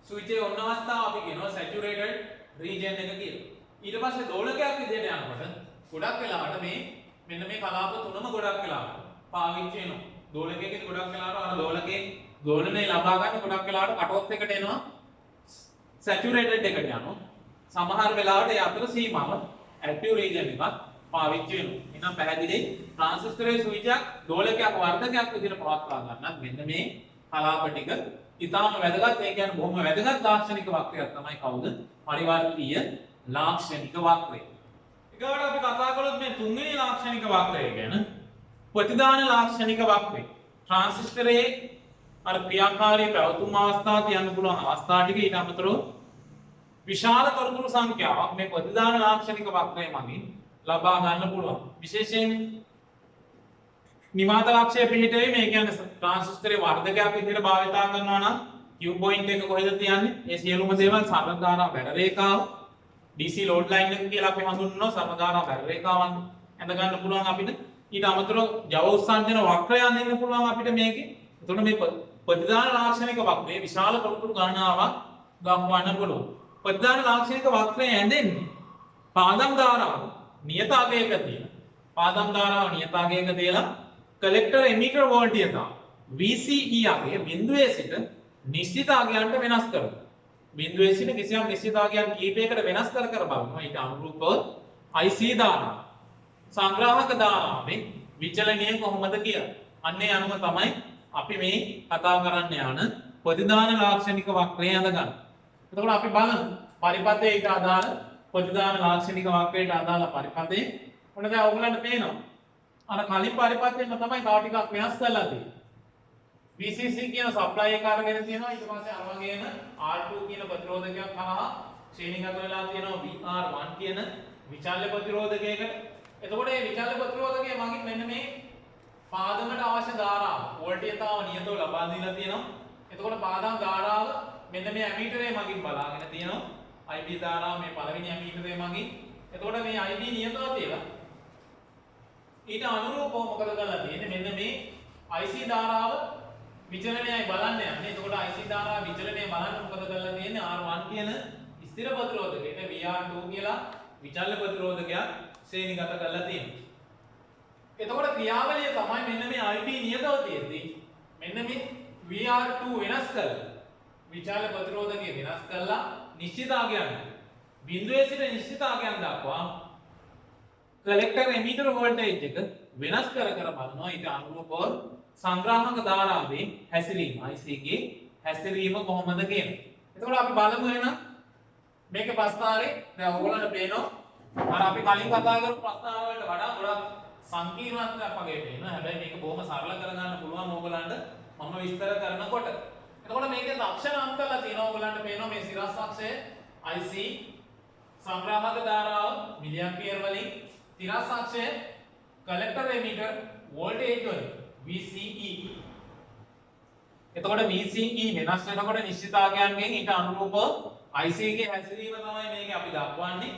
Speaker 1: ස්විචේ ඔන් අවස්ථාව අපි කියනවා සැචුරේටඩ් රීජන් එක කියලා. ඊට පස්සේ දෝලකයක් විදිහට යනකොට ගොඩක් වෙලාවට මේ මෙන්න මේ කලාප තුනම ගොඩක් වෙලාවට පාවිච්චි වෙනවා. දෝලකයකදී ගොඩක් වෙලාවට අර දෝලකේ දෝලනය ලබා ගන්න ගොඩක් වෙලාවට කට් ඔෆ් එකට එනවා සැචුරේටඩ් එකට යනවා. සමහර වෙලාවට ඒ අතර සීමාව ඇක්ටිව් රීජන් එකක් පාවිච්චි වෙනවා. එහෙනම් පැහැදිලි ට්‍රාන්සිස්ටරයේ ස්විචයක් දෝලකයක් වර්ධකයක් විදිහට පවත්වා ගන්නත් මෙන්න මේ කලාප ටික ඉතාම වැදගත්. ඒ කියන්නේ බොහොම වැදගත් ලාක්ෂණික වක්‍රයක් තමයි කවුද? පරිවර්තීය ලාක්ෂණික වක්‍රය. ඊගොඩ අපි කතා කළොත් මේ තුන්වෙනි ලාක්ෂණික වක්‍රය ගැන ප්‍රතිදාන ලාක්ෂණික වක්‍රය. ට්‍රාන්සිස්ටරයේ අර ක්‍රියාකාරී පැවතුම් අවස්ථා කියන්න පුළුවන් අවස්ථා ටික ඊට අමතරව විශාල තොරතුරු සංඛ්‍යාවක් මේ ප්‍රතිදාන ලාක්ෂණික වක්‍රය මගින් ලබා ගන්න පුළුවන්. විශේෂයෙන් නිවාත ලක්ෂය පිළිටෙයි මේ කියන්නේ ට්‍රාන්සිස්ටරේ වර්ධකයක් විදිහට භාවිතා කරනවා නම් Q පොයින්ට් එක කොහෙද තියන්නේ? ඒ සියලුම දේවල් සරල ධාරා බැර රේඛාව DC load line එක කියලා අපි හඳුන්වනවා. සරල ධාරා බැර රේඛාවන් ඇඳ ගන්න පුළුවන් අපිට. ඊට අමතරව ජව උත්සන්දන වක්‍රයන් දෙන්න පුළුවන් අපිට මේකේ. එතකොට මේ ප්‍රතිදාන ලාක්ෂණික වක්‍රයේ විශාල තොරතුරු ගණනාවක් දක්වන්න පුළුවන්. ප්‍රතිදාන ලාක්ෂණික වක්‍රය ඇඳෙන්නේ පාදම් ධාරාව නියතාගයක තියලා. පාදම් ධාරාව නියතාගයක තියලා කලෙක්ටර් එමිටර් වෝල්ටේජය VCE යගේ බිඳුවේ සිට නිශ්චිත අගයන්ට වෙනස් කරනවා. බිඳුවේ සිට කිසියම් නිශ්චිත අගයන් කීපයකට වෙනස් කර බලනවා. ඊට අනුරූපව IC ධාරාව සංග්‍රාහක ධාරාවේ විචලනය කොහොමද කියලා. අන්නේ අනුව තමයි අපි මේ කතා කරන්න යන ප්‍රතිදාන ලාක්ෂණික වක්‍රය අඳගන්න. එතකොට අපි බලමු පරිපථයට අදාළ ප්‍රතිදාන ලාක්ෂණික වක්‍රයට අදාළ පරිපථය. ඔන්න දැන් ඔයගලන්ට පේනවා. අර කලින් පරිපථයෙන් තමයි තව ටිකක් වෙනස් කරලා තියෙන්නේ. VCC කියන සප්ලයි එක අරගෙන තියෙනවා. ඊට පස්සේ අර වගේම R2 කියන ප්‍රතිරෝධකයක් හරහා ශ්‍රේණිගත වෙලා තියෙනවා VR1 කියන විචල්්‍ය ප්‍රතිරෝධකයකට. එතකොට මේ විචල්්‍ය ප්‍රතිරෝධකය මගින් මෙන්න මේ පාදමට අවශ්‍ය ධාරාව වෝල්ටේජතාව නියතව ලබා දීලා තියෙනවා. එතකොට පාදම් ධාරාව මෙන්න මේ ඇමීටරේ මගින් බලාගෙන තියෙනවා. IB ධාරාව මේ පළවෙනි ඇමීටරේ මගින්. එතකොට මේ IB නියතව තියලා ඊට අනුරූපව මොකද කරලා තියෙන්නේ? මෙන්න මේ IC ධාරාව විචලනයයි බලන්න යන්නේ. එතකොට IC ධාරාව විචලනය බලන්න මොකද කරලා තියෙන්නේ? R1 කියන ස්ථිර ප්‍රතිරෝධකයට VR2 කියලා විචල්්‍ය ප්‍රතිරෝධකයක් ශ්‍රේණිගත කරලා තියෙනවා. එතකොට ක්‍රියාවලිය තමයි මෙන්න මේ IB නියතව තියෙද්දි මෙන්න මේ VR2 වෙනස් කරලා විචල්්‍ය ප්‍රතිරෝධකය වෙනස් කරලා නිශ්චිතාගයන් බිඳුවේ සිට නිශ්චිතාගයන් දක්වා කලෙක්ටර් එමීටර් වෝල්ටේජ් එක වෙනස් කර බලනවා. ඊට අනුරූපව සංග්‍රාහක ධාරාවේ හැසිරීම IC ගේ හැසිරීම කොහොමද කියන්නේ. එතකොට අපි බලමු එහෙනම් මේක ප්‍රස්තාරේ දැන් ඔයගොල්ලන්ට පේනවා අර අපි කලින් කතා කරපු ප්‍රස්තාර වලට වඩා ගොඩක් සංකීර්ණත්වයක් වගේ පේනවා. හැබැයි මේක බොහොම සරල කරගන්න පුළුවන් ඕගොල්ලන්ට මම විස්තර කරනකොට. එතකොට මේකේ ලක්ෂණ නම් කරලා තියෙනවා ඔයගොල්ලන්ට පේනවා මේ සිරස් අක්ෂය IC සංග්‍රාහක ධාරාව මිලි ඇම්පියර් වලින් තිරස් අක්ෂය කලෙක්ටර් එමීටර් වෝල්ටේජ් වලින් VCE. එතකොට VCE වෙනස් වෙනකොට නිශ්චිතාංකයන්ගෙන් ඊට අනුරූපව IC ගේ හැසිරීම තමයි මේක අපි දක්වන්නේ.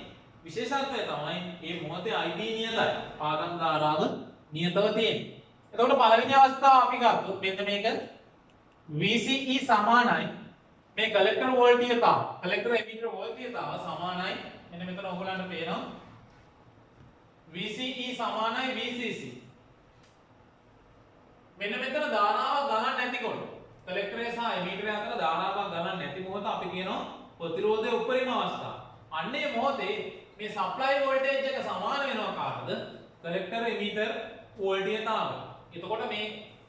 Speaker 1: විශේෂත්වය තමයි මේ මොහොතේ IB නියතයි. පාදම් ධාරාව නියතව තියෙන්නේ. එතකොට පළවෙනි අවස්ථාව අපි ගත්තොත් මෙන්න මේක VCE සමානයි මේ කලෙක්ටර් වෝල්ටේජතාව. කලෙක්ටර් එමීටර් වෝල්ටේජතාව සමානයි. මෙන්න මෙතන ඔයගොල්ලන්ට පේනවා VCE සමානයි VCC. මෙන්න මෙතන ධාරාවක් ගණන් නැතිකොට කලෙක්ටරේ සහ එමීටරේ අතර ධාරාවක් ගණන් නැති මොහොත අපි කියනවා ප්‍රතිරෝධයේ උපරිම අවස්ථාව. අන්නේ මොහොතේ මේ සප්ලයි වෝල්ටේජ් එක සමාන වෙනවා කාටද? Collector emitter වෝල්ටේජතාව. එතකොට මේ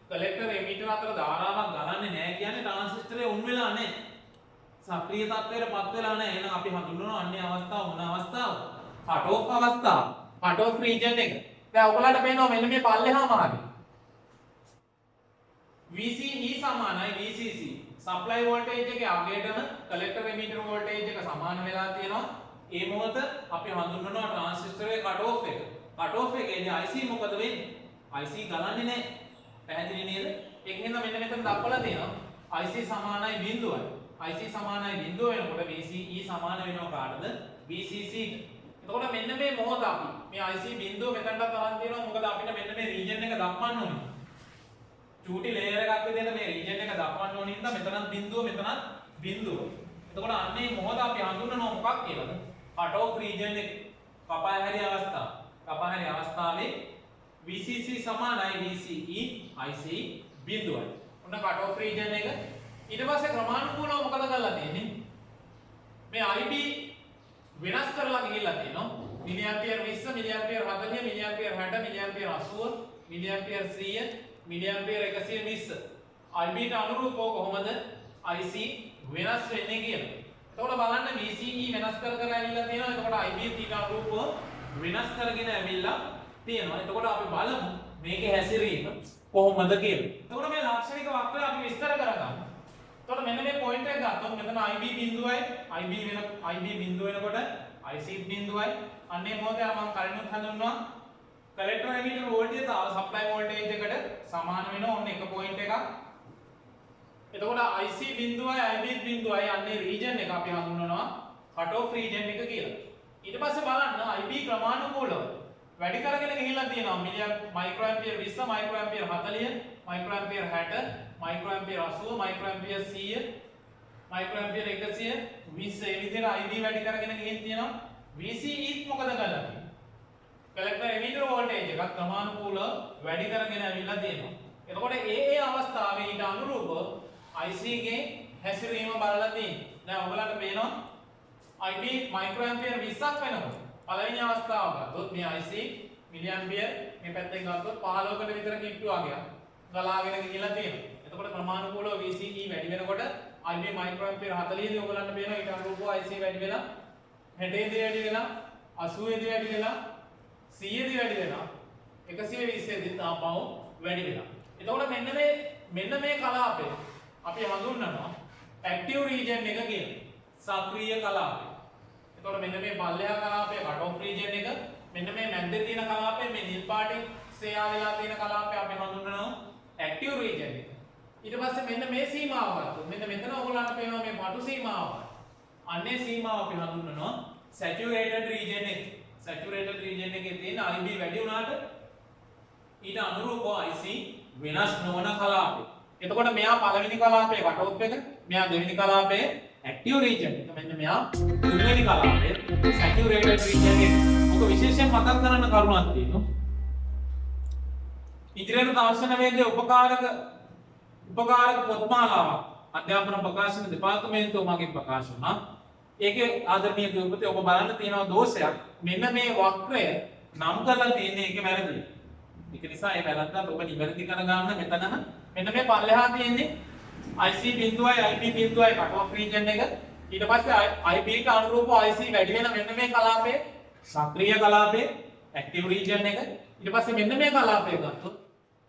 Speaker 1: කලෙක්ටර් එමීටර් අතර ධාරාවක් ගණන්නේ නැහැ කියන්නේ ට්‍රාන්සිස්ටරේ උන් වෙලා නැහැ. සක්‍රිය තත්ත්වයටපත් වෙලා නැහැ. එහෙනම් අපි හඳුන්වනවා අන්නේ අවස්ථාව මොන අවස්ථාව? කට් ඔෆ් අවස්ථාව. කට් ඔෆ් රීජන් එක. දැන් ඔයගලන්ට පේනවා මෙන්න මේ පල්ලෙහාම ආවේ. VCE සමානයි VCC. සප්ලයි වෝල්ටේජ් එකේ අගයටම කලෙක්ටර් එමීටර් වෝල්ටේජ් එක සමාන වෙලා තියෙනවා. ඒ මොහොත අපි හඳුන්වනවා ට්‍රාන්සිස්ටරේ කට් ඔෆ් එක. කට් ඔෆ් එකේදී IC මොකද වෙන්නේ? IC ගණන්නේ නැහැ. පැහැදිලි නේද? ඒකෙන්ද මෙන්න මෙතන දක්වලා තියෙනවා IC සමානයි බිඳුවයි. IC සමානයි බිඳුව වෙනකොට VCE සමාන වෙනවා කාටද? VCC. එතකොට මෙන්න මේ මොහොත අපි මේ IC බිඳුව මෙතනට තරන් තියෙනවා. මොකද අපිට මෙන්න මේ රීජන් එක දක්වන්න ඕනේ. චූටි ලේයර් එකක් විදිහට මේ රීජන් එක දක්වන්න ඕනේ ඉඳලා මෙතනත් බිඳුව මෙතනත් බිඳුව. එතකොට අන්නේ මොහොත අපි හඳුන්වනවා මොකක් කියලාද? කට් ඔෆ් රීජන් එක. කපා හැරි අවස්ථාව. කපා හැරි අවස්ථාවේ VCC සමානයි VCE IC බිඳුවයි. ඔන්න කට් ඔෆ් රීජන් එක. ඊට පස්සේ ක්‍රමානුකූලව මොකද කරලා තියෙන්නේ? මේ IB වෙනස් කරලා ගිහිල්ලා තියෙනවා. Milliampere 20, milliampere 40, milliampere 60, milliampere 80, milliampere 100, milliampere 120. IB ට අනුරූපව කොහොමද IC වෙනස් වෙන්නේ කියලා. එතකොට බලන්න VCE වෙනස් කර ඇවිල්ලා තියෙනවා. එතකොට IB ඊට අනුරූපව වෙනස් කරගෙන ඇවිල්ලා තියෙනවා. එතකොට අපි බලමු මේකේ හැසිරීම කොහොමද කියලා. එතකොට මේ ලාක්ෂණික වක්‍රය අපි විස්තර කරගමු. එතකොට මෙන්න මේ පොයින්ට් එක ගත්තොත් මෙතන IB බිඳුවයි IB බිඳුව වෙනකොට IC බිඳුවයි. අන්නේ මොකද මම කලිනුත් හඳුන්වනවා කලෙක්ටර් එමීටර් වෝල්ටේජතාව සප්ලයි වෝල්ටේජ් එකට සමාන වෙනවා. ඔන්න එක පොයින්ට් එකක්. එතකොට IC බිඳුවයි IB බිඳුවයි අන්නේ රීජන් එක අපි හඳුන්වනවා කට් ඔෆ් රීජන් එක කියලා. ඊට පස්සේ බලන්න IB ක්‍රමානුකූලව වැඩි කරගෙන ගිහිල්ලා තියෙනවා micro ampere 20 micro ampere 40 micro ampere 60 micro ampere 80 micro ampere 100 micro ampere 100 20 ඒ විදිහට IB වැඩි කරගෙන ගිහින් තියෙනවා. VCE මොකද කරලා තියෙන්නේ? කලෙක්ටර් එමීටර් වෝල්ටේජ් එකක් ක්‍රමානුකූලව වැඩි කරගෙන ඇවිල්ලා තියෙනවා. එතකොට ඒ අවස්ථාවේ ඊට අනුරූපව IC ගේ හැසිරීම බලලා තියෙනවා. දැන් ඔයගලන්ට පේනවා IB මයික්‍රෝ ඇම්පියර් 20ක් වෙනකොට පළවෙනි අවස්ථාව ගත්තොත් මේ IC මිලි ඇම්පියර් මේ පැත්තෙන් ගත්තොත් 15කට විතර කිට්ටු වගේ ගලාගෙන ගිහිලා තියෙනවා. එතකොට ක්‍රමානුකූලව VCE වැඩි වෙනකොට IB මයික්‍රෝඇම්පියර් 40 දී ඔයගලන්ට පේනවා ඊට අනුරූපව IC වැඩි වෙලා 60 දී වැඩි වෙලා 80 දී වැඩි වෙලා 100 දී වැඩි වෙලා 120 දී තාපව වැඩි වෙලා. එතකොට මෙන්න මේ කලාපය අපි හඳුන්වනවා ඇක්ටිව් රීජන් එක කියලා. සක්‍රීය කලාපය. එතකොට මෙන්න මේ පල්ලෙහා කලාපය කට් ඔෆ් රීජන් එක, මෙන්න මේ මැද්දේ තියෙන කලාපය මේ නිල් පාටින් සේයා වෙලා තියෙන කලාපය අපි හඳුන්වනවා ඇක්ටිව් රීජන් එක. ඊට පස්සේ මෙන්න මේ සීමාව ගත්තොත් මෙන්න මෙතන ඔයගොල්ලන්ට පේනවා මේ මටු සීමාව. අන්නේ සීමාව අපි හඳුන්වනවා සැචුරේටඩ් රීජන් එක. සැචුරේටඩ් රීජන් එකේ තියෙන IB වැඩි වුණාට ඊට අනුරූපව IC වෙනස් නොවන කලාපය. එතකොට මෙයා පළවෙනි කලාපයේ කට් ඔෆ් එක, මෙයා දෙවෙනි කලාපයේ ඇක්ටිව් රීජන් එක, මෙන්න මෙයා තුන්වෙනි කලාපයේ සැචුරේටඩ් රීජන් එක. ඔක විශේෂයෙන් මතක් කරන්න කරුණක් තියෙනවා. ඉදිරියට අවශ්‍ය වේගයේ උපකාරක පොත්මාලාවක් අධ්‍යාපන ප්‍රකාශන දෙපාර්තමේන්තුව මගින් ප්‍රකාශ වුණා. ඒකේ ආදරණීය දුපතේ ඔබ බලන්න තියෙනවා දෝෂයක්. මෙන්න මේ වක්‍රය නම් කරලා තියෙන්නේ ඒකේ වැරදි. ඒක නිසා ඒ වැරද්දත් ඔබ නිවැරදි කරගන්න මෙතනම මෙන්න මේ පල්ලෙහා තියෙන්නේ IC බිඳුවයි IB බිඳුවයි කට් ඔෆ් රීජන් එක. ඊට පස්සේ IB ට අනුරූපව IC වැඩි වෙන මෙන්න මේ කලාපයේ සක්‍රීය කලාපයේ ඇක්ටිව් රීජන් එක. ඊට පස්සේ මෙන්න මේ කලාපය ගත්තොත්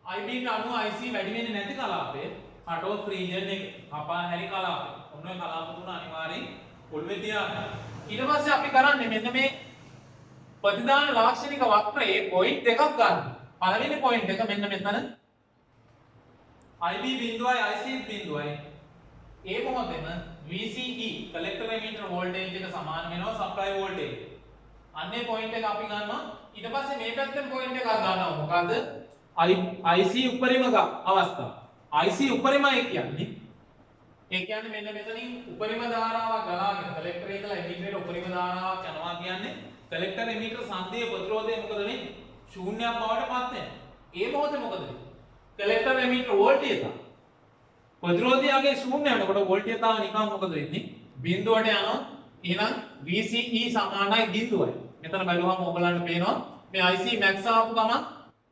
Speaker 1: IB ට අනුව IC වැඩි වෙන්නේ නැති කලාපයේ කට් ඔෆ් රීජන් එක. කපා හැරි කලාපය. ඔන්න ඔය කලාප තුන අනිවාර්යෙන් ඔළුවේ තියාගන්න. ඊට පස්සේ අපි කරන්නේ මෙන්න මේ ප්‍රතිදාන ලාක්ෂණික වක්‍රයේ පොයින්ට් එකක් ගන්න. පළවෙනි පොයින්ට් එක මෙන්න මෙතන IB බිඳුවයි IC බිඳුවයි ඒ මොහොතේම VCE කලෙක්ටර් එමිටර් වෝල්ටේජ් එක සමාන වෙනවා සප්ලයි වෝල්ටේජ්. අන්නේ පොයින්ට් එක අපි ගන්නවා. ඊට පස්සේ මේ පැත්තෙන් පොයින්ට් එකක් ගන්නවා. මොකද IC උපරිම අවස්ථාව. IC උපරිමයි කියන්නේ මෙන්න මෙතනින් උපරිම ධාරාවක් ගලාගෙන කලෙක්ටර් එකලා එමිටරේට උපරිම ධාරාවක් යනවා කියන්නේ කලෙක්ටර් එමිටර් සංදේය ප්‍රතිරෝධය මොකද වෙන්නේ? ශූන්‍යයක් බවට පත් වෙනවා. ඒ මොහොතේ මොකද වෙන්නේ? කලෙක්ටර් එමිටර් වෝල්ටේජය ප්‍රතිරෝධයගේ ශූන්‍ය වෙනකොට වෝල්ටේජතාව නිකන් මොකද වෙන්නේ? බිඳුවට යනවා. එහෙනම් VCE සමානයි බිඳුවයි. මෙතන බලුවම ඔයගලන්ට පේනවා මේ IC max ආපු ගමන්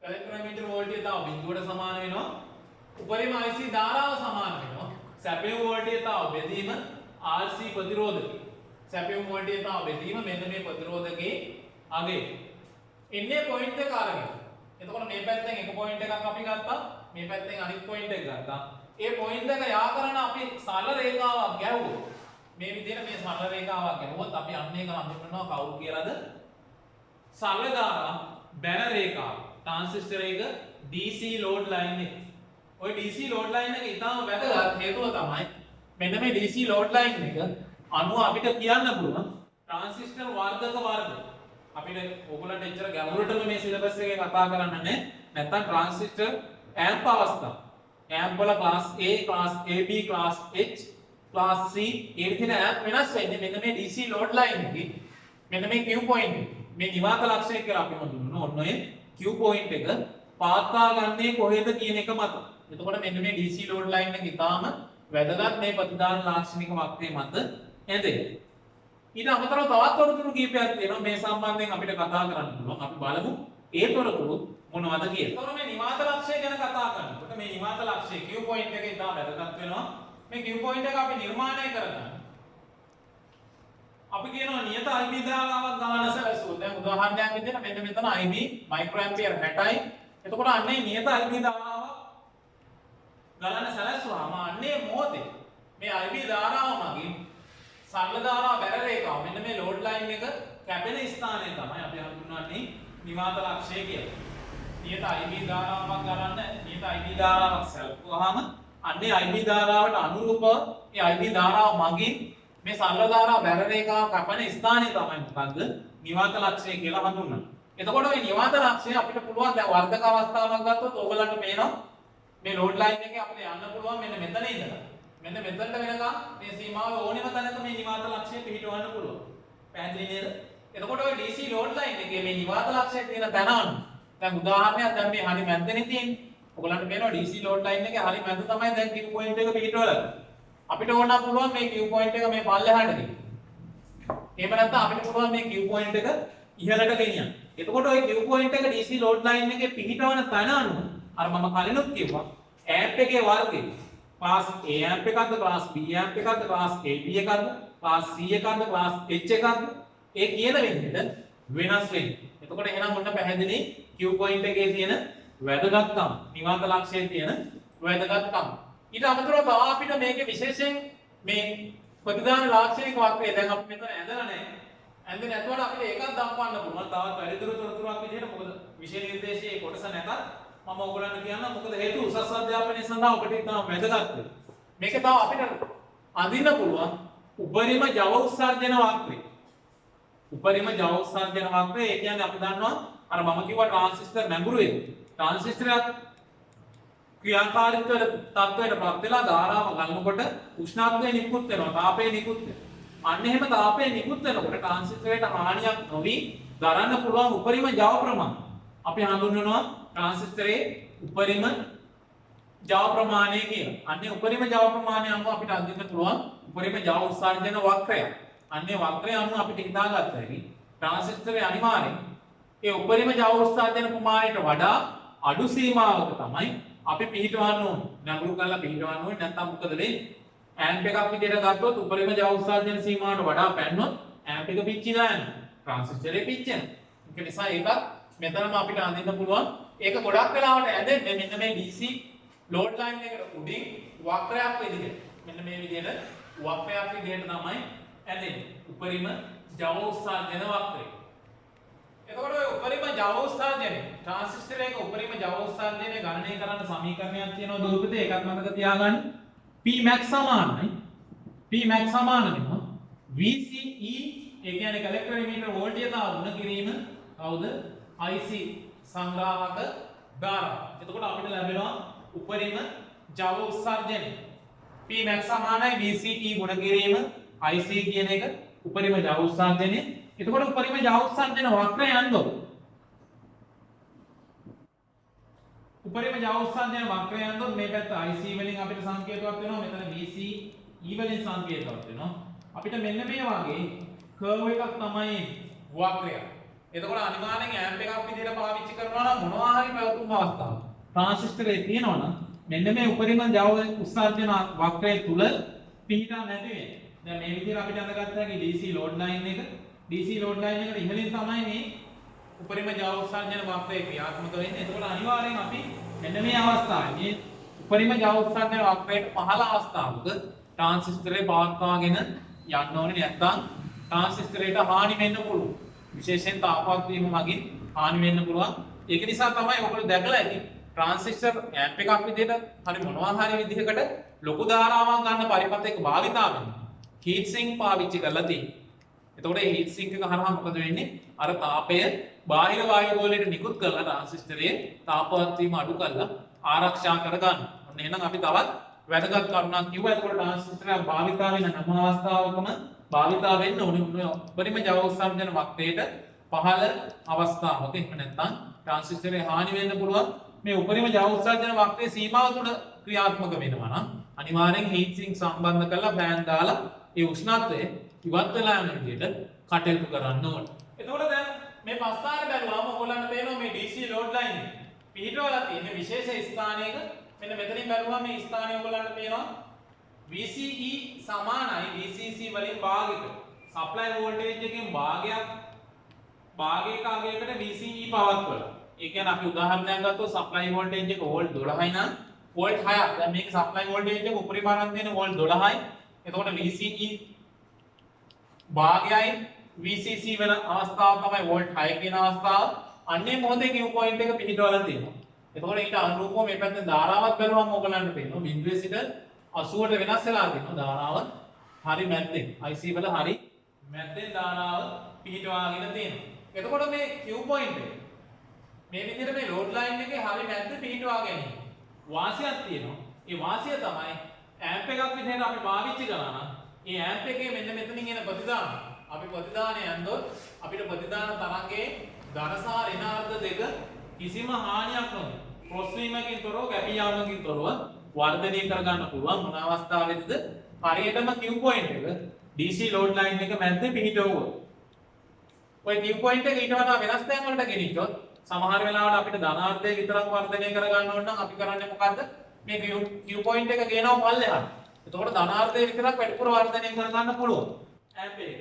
Speaker 1: කලෙක්ටර් එමිටර් වෝල්ටේජතාව බිඳුවට සමාන වෙනවා. උපරිම IC ධාරාව සමාන වෙනවා. සැපයුම් වෝල්ටේජතාව බෙදීම RC ප්‍රතිරෝධකය. සැපයුම් වෝල්ටේජතාව බෙදීම මෙන්න මේ ප්‍රතිරෝධකයේ අගය. එන්නේ පොයින්ට් එක අරගෙන. එතකොට මේ පැත්තෙන් එක පොයින්ට් එකක් අපි ගත්තා. මේ පැත්තෙන් අනිත් පොයින්ට් එක ගත්තා. ඒ පොයින්ට් එක යා කරන අපි සරල රේඛාවක් ගැහුවොත් මේ විදිහට මේ සරල රේඛාවක් ගැහුවොත් අපි අන්න ඒක හඳුන්වනවා කවුරු කියලාද? සරල ධාරා බැන රේඛාව. ට්‍රාන්සිස්ටර් එක DC ලෝඩ් ලයින් එක. ඔය DC ලෝඩ් ලයින් එක ඉතාම වැදගත් හේතුව තමයි මෙන්න මේ DC ලෝඩ් ලයින් එක අනුව අපිට කියන්න පුළුවන් ට්‍රාන්සිස්ටර් වර්ධක වර්ග. අපිට ඕගොල්ලන්ට එච්චර ගැඹුරටම මේ සිලබස් එකේ කතා කරන්න නැහැ. නැත්තම් ට්‍රාන්සිස්ටර් ඇම්ප් අවස්ථා. ඇම්ප් වල class A, class AB, class H, class C ඒ විදිහට ඇම්ප් වෙනස් වෙන්නේ මෙන්න මේ DC ලෝඩ් ලයින් එකේ. මෙන්න මේ Q පොයින්ට් එක. මේ නිවාත ලක්ෂණය කියලා අපි හඳුන්වනවා. ඔන්න ඔය Q පොයින්ට් එක පාත්තා ගන්නේ කොහෙද කියන එක මත. එතකොට මෙන්න මේ DC ලෝඩ් ලයින් එක ඉතාම වැදගත් මේ ප්‍රතිදාන ලාක්ෂණික වක්‍රය මත ඇඳෙන්නේ. ඊට අමතරව තවත් තොරතුරු කීපයක් තියෙනවා මේ සම්බන්ධයෙන් අපිට කතා කරන්න පුළුවන්. අපි බලමු ඒ තොරතුරු මොනවද කියලා. එතකොට මේ නිවාත ලක්ෂය ගැන කතා කරනකොට මේ නිවාත ලක්ෂය Q පොයින්ට් එක ඉතාම වැදගත් වෙනවා. මේ Q පොයින්ට් එක අපි නිර්මාණය කරගන්න. අපි කියනවා නියත IB ධාරාවක් ගන්න සැලසුවොත්. දැන් උදාහරණයක් විදිහට මෙන්න මෙතන IB මයික්‍රෝඇම්පියර් 60යි. එතකොට අන්නේ නියත IB ධාරාවක් ගණන සැලසුවාම අන්නේ මොහොතේ මේ IB ධාරාව මගින් සරල ධාරා බැර රේඛාව මෙන්න මේ ලෝඩ් ලයින් එක කැපෙන ස්ථානය තමයි අපි හඳුන්වන්නේ නිවාත ලක්ෂය කියලා. නියත IB ධාරාවක් ගන්න නියත IB ධාරාවක් සැලකුවාම අන්නේ IB ධාරාවට අනුරූපව මේ IB ධාරාව මගින් මේ සරල ධාරා බැර රේඛාව කැපෙන ස්ථානය තමයි මොකද්ද? නිවාත ලක්ෂය කියලා හඳුන්වන්නේ. එතකොට මේ නිවාත ලක්ෂය අපිට පුළුවන් දැන් වර්ධක අවස්ථාවක් ගත්තොත් ඕගලන්ට පේනවා මේ ලෝඩ් ලයින් එකේ අපිට යන්න පුළුවන් මෙන්න මෙතන ඉඳලා මෙන්න මෙතනට වෙනකම් මේ සීමාවේ ඕනෙම තැනක මේ නිවාත ලක්ෂය පිහිටවන්න පුළුවන්. පැහැදිලි නේද? එතකොට ඔය DC ලෝඩ් ලයින් එකේ මේ නිවාත ලක්ෂය තියෙන තැන අනුව දැන් උදාහරණයක් දැන් මේ හරි මැද්දනේ තියෙන්නේ. ඔයගලන්ට පේනවා DC ලෝඩ් ලයින් එකේ හරි මැද්ද තමයි දැන් Q පොයින්ට් එක පිහිටවලා. අපිට ඕන නම් පුළුවන් මේ Q පොයින්ට් එක මේ පල්ලෙහාට ගෙනියන්න. එහෙම නැත්නම් අපිට පුළුවන් මේ Q පොයින්ට් එක ඉහළට ගෙනියන්න. එතකොට ওই Q පොයින්ට් එක DC ලෝඩ් ලයින් එකේ පිහිටවන තැන අනුව අර මම කලිනුත් කිව්වා ඇම්ප් එකේ වර්ගය ක්ලාස් A amp එකක්ද ක්ලාස් B amp එකක්ද ක්ලාස් AB එකක්ද ක්ලාස් C එකක්ද ක්ලාස් H එකක්ද ඒ කියන විදිහට වෙනස් වෙන්නේ. එතකොට එහෙනම් ඔන්න පැහැදිලි Q point එකේ තියෙන වැදගත්කම නිවාත ලක්ෂයේ තියෙන වැදගත්කම. ඊට අමතරව තව අපිට මේකේ විශේෂයෙන් මේ ප්‍රතිදාන ලාක්ෂණික වක්‍රය දැන් අපි මෙතන ඇඳලා නැහැ. ඇඳේ නැතුවට අපිට ඒකක් දක්වන්න පුළුවන්. තවත් වැඩිදුර තොරතුරක් විදිහට මොකද විෂය නිර්දේශයේ කොටස නැතත් මම ඔයගොල්ලන්ට කියන්න මොකද හේතුව උසස් අධ්‍යාපනය සඳහා ඔබට ඉතාම වැදගත්. මේක තව අපිට අඳින්න පුළුවන් උපරිම ජව උත්සර්ජන වක්‍රය. උපරිම ජව උත්සර්ජන වක්‍රය ඒ කියන්නේ අපි දන්නවා අර මම කිව්වා ට්‍රාන්සිස්ටර් නැඹුරු වෙන. ට්‍රාන්සිස්ටරයක් ක්‍රියාකාරීත්වයට තත්ත්වයටපත් වෙලා ධාරාව ගන්නකොට උෂ්ණත්වය නිකුත් වෙනවා, තාපය නිකුත් වෙනවා. අන්න එහෙම තාපය නිකුත් වෙනකොට ට්‍රාන්සිස්ටරයට හානියක් නොවි දරන්න පුළුවන් උපරිම ජව ප්‍රමාණය අපි හඳුන්වනවා ට්‍රාන්සිස්ටරයේ උපරිම ජව ප්‍රමාණය කියලා. අන්නේ උපරිම ජව ප්‍රමාණය අනුව අපිට අඳින්න පුළුවන් උපරිම ජව උත්සර්ජන වක්‍රය. අන්නේ වක්‍රය අනුව අපිට හිතාගත්ත හැකි ට්‍රාන්සිස්ටරයේ අනිවාර්යෙන් ඒ උපරිම ජව උත්සර්ජන ප්‍රමාණයට වඩා අඩු සීමාවක තමයි අපි පිහිටවන්න ඕනේ. නඟුරු කරලා පිහිටවන්න ඕනේ. නැත්නම් මොකද වෙන්නේ? ඇම්ප් එකක් විදිහට ගත්තොත් උපරිම ජව උත්සර්ජන සීමාවට වඩා පැන්නොත් ඇම්ප් එක පිච්චිලා යනවා. ට්‍රාන්සිස්ටරේ පිච්චෙනවා. ඒක නිසා ඒකත් මෙතනම අපිට අඳින්න පුළුවන්. ඒක ගොඩක් වෙලාවට ඇඳෙන්නේ මෙන්න මේ DC load line එකට උඩින් වක්‍රයක් විදිහට. මෙන්න මේ විදිහට වක්‍රයක් විදිහට තමයි ඇඳෙන්නේ. උපරිම ජව උත්සර්ජන වක්‍රය. එතකොට ඔය උපරිම ජව උත්සර්ජනය ට්‍රාන්සිස්ටරයක උපරිම ජව උත්සර්ජනය ගණනය කරන්න සමීකරණයක් තියෙනවා දූපතේ. ඒකත් මතක තියාගන්න. Pmax සමානයි Pmax සමාන වෙනවා VCE ඒ කියන්නේ කලෙක්ටරෝමීටර් වෝල්ටේජතාව ගුණ කිරීම කවුද IC සංග්‍රාහක ධාරාව. එතකොට අපිට ලැබෙනවා උපරිම ජව උත්සර්ජනය Pmax සමානයි VCE ගුණ කිරීම IC කියන එක උපරිම ජව උත්සර්ජනය. එතකොට උපරිම ජව උත්සර්ජන වක්‍රය යනකොට උපරිම ජව උත්සර්ජන වක්‍රය යනකොට මේ පැත්ත IC වලින් අපිට සංකේතවත් වෙනවා. මෙතන VCE වලින් සංකේතවත් වෙනවා. අපිට මෙන්න මේ වගේ කර්ව් එකක් තමයි වක්‍රය. එතකොට අනිවාර්යෙන් ඇම්ප් එකක් විදිහට පාවිච්චි කරනවා නම් මොනවා හරි පැවතුම් අවස්ථාවක් ට්‍රාන්සිස්ටරේ තියෙනවා නම් මෙන්න මේ උපරිම ජව උත්සර්ජන වක්‍රය තුල පිහිටා නැති වෙන්නේ. දැන් මේ විදිහට අපිට අඳගත්තා කි DC load line එක. DC load line එකට ඉහළින් තමයි මේ උපරිම ජව උත්සර්ජන වක්‍රය ක්‍රියාත්මක වෙන්නේ. එතකොට අනිවාර්යෙන් අපි මෙන්න මේ අවස්ථාවේ මේ උපරිම ජව උත්සර්ජන වක්‍රයට පහළ අවස්ථාවක ට්‍රාන්සිස්ටරේ පවත්වාගෙන යන්න ඕනේ. නැත්නම් ට්‍රාන්සිස්ටරේට හානි වෙන්න පුළුවන්. විශේෂයෙන් තාපවත් වීම මගින් හානි වෙන්න පුළුවන්. ඒක නිසා තමයි ඔයගොල්ලෝ දැකලා ඇති ට්‍රාන්සිස්ටර් ඇම්ප් එකක් විදිහට හරි මොනවා හරි විදිහකට ලොකු ධාරාවක් ගන්න පරිපථයක භාවිතා වෙනවා. හීට් සිංක් පාවිච්චි කරලා තියෙනවා. එතකොට මේ හීට් සිංක් එක හරහා මොකද වෙන්නේ? අර තාපය බාහිර වායු ගෝලයට නිකුත් කරලා ට්‍රාන්සිස්ටරයේ තාපවත් වීම අඩු කරලා ආරක්ෂා කරගන්න. ඔන්න එහෙනම් අපි තවත් වැදගත් කරුණක් කිව්වා. එතකොට ට්‍රාන්සිස්ටරයක් භාවිතා වෙන හැම අවස්ථාවකම භාවිතා වෙන්න ඕනේ උපරිම ජව උත්සර්ජන වක්‍රයට පහළ අවස්ථාවක. එහෙම නැත්නම් ට්‍රාන්සිස්ටරේ හානි වෙන්න පුළුවන්. මේ උපරිම ජව උත්සර්ජන වක්‍රයේ සීමාව තුළ ක්‍රියාත්මක වෙනවා නම් අනිවාර්යෙන් හීට් සිංක් සම්බන්ධ කරලා ෆෑන් දාලා ඒ උෂ්ණත්වය ඉවත් වෙලා යන විදිහට කටයුතු කරන්න ඕනේ. එතකොට දැන් මේ පස්තාරේ බැලුවාම ඔයගොල්ලන්ට පේනවා මේ DC load line එක පිහිටවලා තියෙන විශේෂ ස්ථානයක. මෙන්න මෙතනින් බැලුවාම මේ ස්ථානය ඔයගොල්ලන්ට පේනවා VCE සමානයි VCC වලින් භාගයකට. සප්ලයි වෝල්ටේජ් එකෙන් භාගයක අගයකට VCE පවත්වලා. ඒ කියන්නේ අපි උදාහරණයක් ගත්තොත් සප්ලයි වෝල්ටේජ් එක වෝල්ට් 12යි නම් වෝල්ට් 6ක්. දැන් මේක සප්ලයි වෝල්ටේජ් එක උපරිම ආරම්භ වෙන වෝල්ට් 12යි. එතකොට VCE භාගයයි VCC වෙන අවස්ථාව තමයි වෝල්ට් 6 කියන අවස්ථාව. අන්නේ මොහොතේ Q point එක පිහිටවලා තියෙනවා. එතකොට ඊට අනුරූපව මේ පැත්තේ ධාරාවක් බලුවම ඔයගලන්ට පේනවා බිඳුවේ සිට 80ට වෙනස් වෙලා තියෙනවා ධාරාව. හරි මැද්දෙන් IC වල හරි මැද්දෙන් ධාරාව පිහිටවාගෙන තියෙනවා. එතකොට මේ Q point එක මේ විදිහට මේ load line එකේ හරි මැද්ද පිහිටවා ගැනීම වාසියක් තියෙනවා. ඒ වාසිය තමයි amp එකක් විදිහට අපි පාවිච්චි කරා නම් ඒ amp එකේ මෙන්න මෙතනින් එන ප්‍රතිදාන අපි ප්‍රතිදානය යනදොත් අපිට ප්‍රතිදාන තරංගයේ ධන සහ ඍණාර්ධ දෙක කිසිම හානියක් නොවි ක්‍රොස් වීමකින් තොරව කැපී යාමකින් තොරව වර්ධනය කර ගන්න පුළුවන්. මොන අවස්ථාවෙදිද? හරියටම Q point එක DC load line එක මැද්දේ පිහිටවුවොත්. ඔය Q point එක ඊට වඩා වෙනස් තැන් වලට ගෙනිච්චොත් සමහර වෙලාවට අපිට ධනාර්ධය විතරක් වර්ධනය කර ගන්න ඕන නම් අපි කරන්නේ මොකද්ද? මේ Q point එක ගේනවා පල්ලෙහාට. එතකොට ධනාර්ධය විතරක් වැඩිපුර වර්ධනය කර ගන්න පුළුවන්. හැබැයි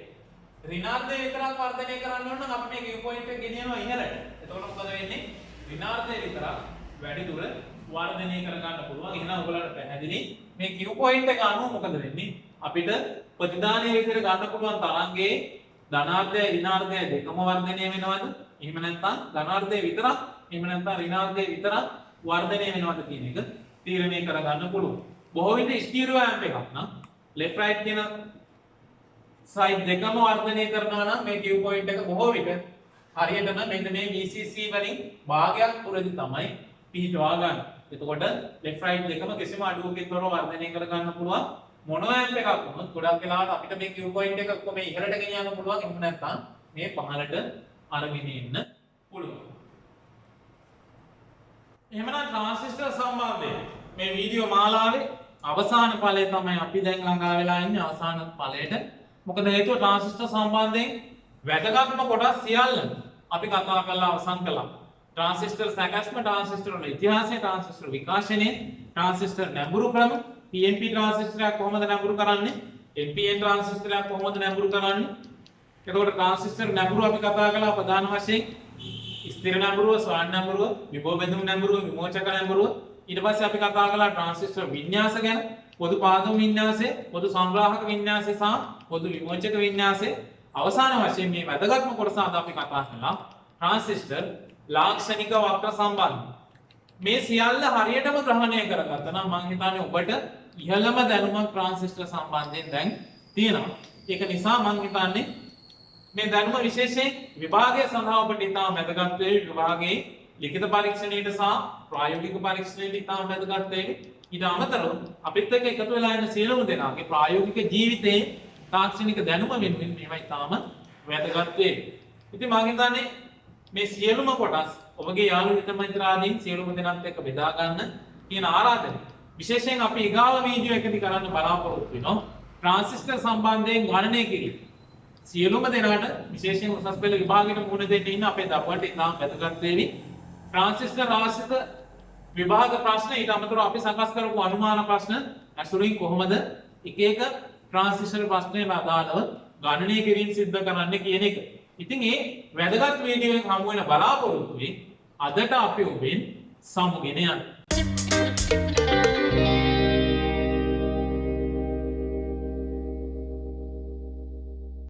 Speaker 1: ඍණාර්ධය විතරක් වර්ධනය කරන්න ඕන නම් අපි මේ Q point එක ගෙනියනවා ඉහළට. එතකොට මොකද වෙන්නේ? ඍණාර්ධය විතරක් වැඩි දුර වර්ධනය කර ගන්න පුළුවන්. එහෙනම් ඔයගොල්ලන්ට පැහැදිලි මේ Q point එක අනුව මොකද වෙන්නේ? අපිට ප්‍රතිදානයේ විතර ගන්න පුළුවන් තරංගයේ ධනාර්ධය ඍණාර්ධය දෙකම වර්ධනය වෙනවද? එහෙම නැත්නම් ධනාර්ධය විතරක් එහෙම නැත්නම් ඍණාර්ධය විතරක් වර්ධනය වෙනවද කියන එක තීරණය කර ගන්න පුළුවන්. බොහෝ විට ස්ටීරියෝ ඇම්ප් එකක් නම් left right කියන side දෙකම වර්ධනය කරනවා නම් මේ Q point එක බොහෝ විට හරියටම මෙන්න මේ VCC වලින් භාගයක් පුරදි තමයි පිහිටවා ගන්න. එතකොට left right දෙකම කිසිම අඩුවකින් තොරව වර්ධනය කර ගන්න පුළුවන්. මොනෝ ඇම්ප් එකක් වුණොත් ගොඩක් වෙලාවට අපිට මේ Q point එක කොහොම ඉහළට ගෙනියන්න පුළුවන්. එහෙම නැත්නම් මේ පහළට අරගෙන එන්න පුළුවන්. එහෙමනම් ට්‍රාන්සිස්ටර් සම්බන්ධයෙන් මේ වීඩියෝ මාලාවේ අවසාන ඵලය තමයි අපි දැන් ළඟා වෙලා ඉන්නේ අවසාන ඵලයට. මොකද හේතුව ට්‍රාන්සිස්ටර් සම්බන්ධයෙන් වැදගත්ම කොටස් සියල්ල අපි කතා කරලා අවසන් කළා. ट्रांसिस्टर සැකැස්ම ट्रांसिस्टर වල ඉතිහාසය ट्रांसिस्टर විකාශනය ट्रांसिस्टर නැඹුරු ක්‍රම PNP ट्रांसिस्टरයක් කොහොමද නැඹුරු කරන්නේ NPN ट्रांसिस्टरයක් කොහොමද නැඹුරු කරන්නේ එතකොට ट्रांसिस्टर නැඹුරු අපි කතා කළා ප්‍රධාන වශයෙන් ස්ථිර නැඹුරුව ස්වයං නැඹුරුව විභව බෙදුම් නැඹුරුව විමෝචක නැඹුරුව ඊට පස්සේ අපි කතා කළා ट्रांसिस्टर වින්‍යාස ගැන පොදු පාදම වින්‍යාසය පොදු සංග්‍රාහක වින්‍යාසය සහ පොදු විමෝචක වින්‍යාසය අවසාන වශයෙන් මේ වැදගත්ම කොටස අද අපි කතා කළා ट्रांसिस्टर लाक्षणिक वक्र संबंध මේ සියල්ල හරියටම ග්‍රහණය කරගත්තා නම් මම හිතන්නේ ඔබට ඉහළම දැනුමක් ट्रांसिस्टर සම්බන්ධයෙන් දැන් තියෙනවා. ඒක නිසා මම හිතන්නේ මේ දැනුම විශේෂයෙන් විභාගය සඳහා ඔබට ඉතාම වැදගත් වේ. විභාගයේ ලිඛිත පරීක්ෂණයට සහ ප්‍රායෝගික පරීක්ෂණයට ඉතාම වැදගත් වේ. ඊට අමතරව අපිත් එක්ක එකතු වෙලා ඉන්න සියලුම දෙනාගේ ප්‍රායෝගික ජීවිතයේ තාක්ෂණික දැනුම වෙනුවෙන් මේවා ඉතාම වැදගත් වේ. ඉතින් මම හිතන්නේ මේ සියලුම කොටස් ඔබගේ යාළු හිත මිත්‍රාදීන් සියලුම දෙනාත් එක්ක බෙදා ගන්න කියන ආරාධනය. විශේෂයෙන් අපි ඊගාව වීඩියෝ එකදී කරන්න බලාපොරොත්තු වෙනවා ट्रांसिस्टर සම්බන්ධයෙන් ගණනය කිරීම. සියලුම දෙනාට විශේෂයෙන් උසස් පෙළ විභාගයට මුහුණ දෙන්න ඉන්න අපේ දරුවන්ට ඉතාම වැදගත් වේවි. ट्रांसिस्टर ආශ්‍රිත විභාග ප්‍රශ්න ඊට අමතරව අපි සකස් කරපු අනුමාන ප්‍රශ්න ඇසුරින් කොහොමද එක එක ट्रांसिस्टर ප්‍රශ්නයට අදාළව ගණනය කිරීම සිද්ධ කරන්න කියන එක. ඉතින් මේ වැදගත් වීඩියෝ එක හමු වෙන බලාපොරොත්තු වෙයි අදට අපි ඔබෙන් සමුගෙන යන්න.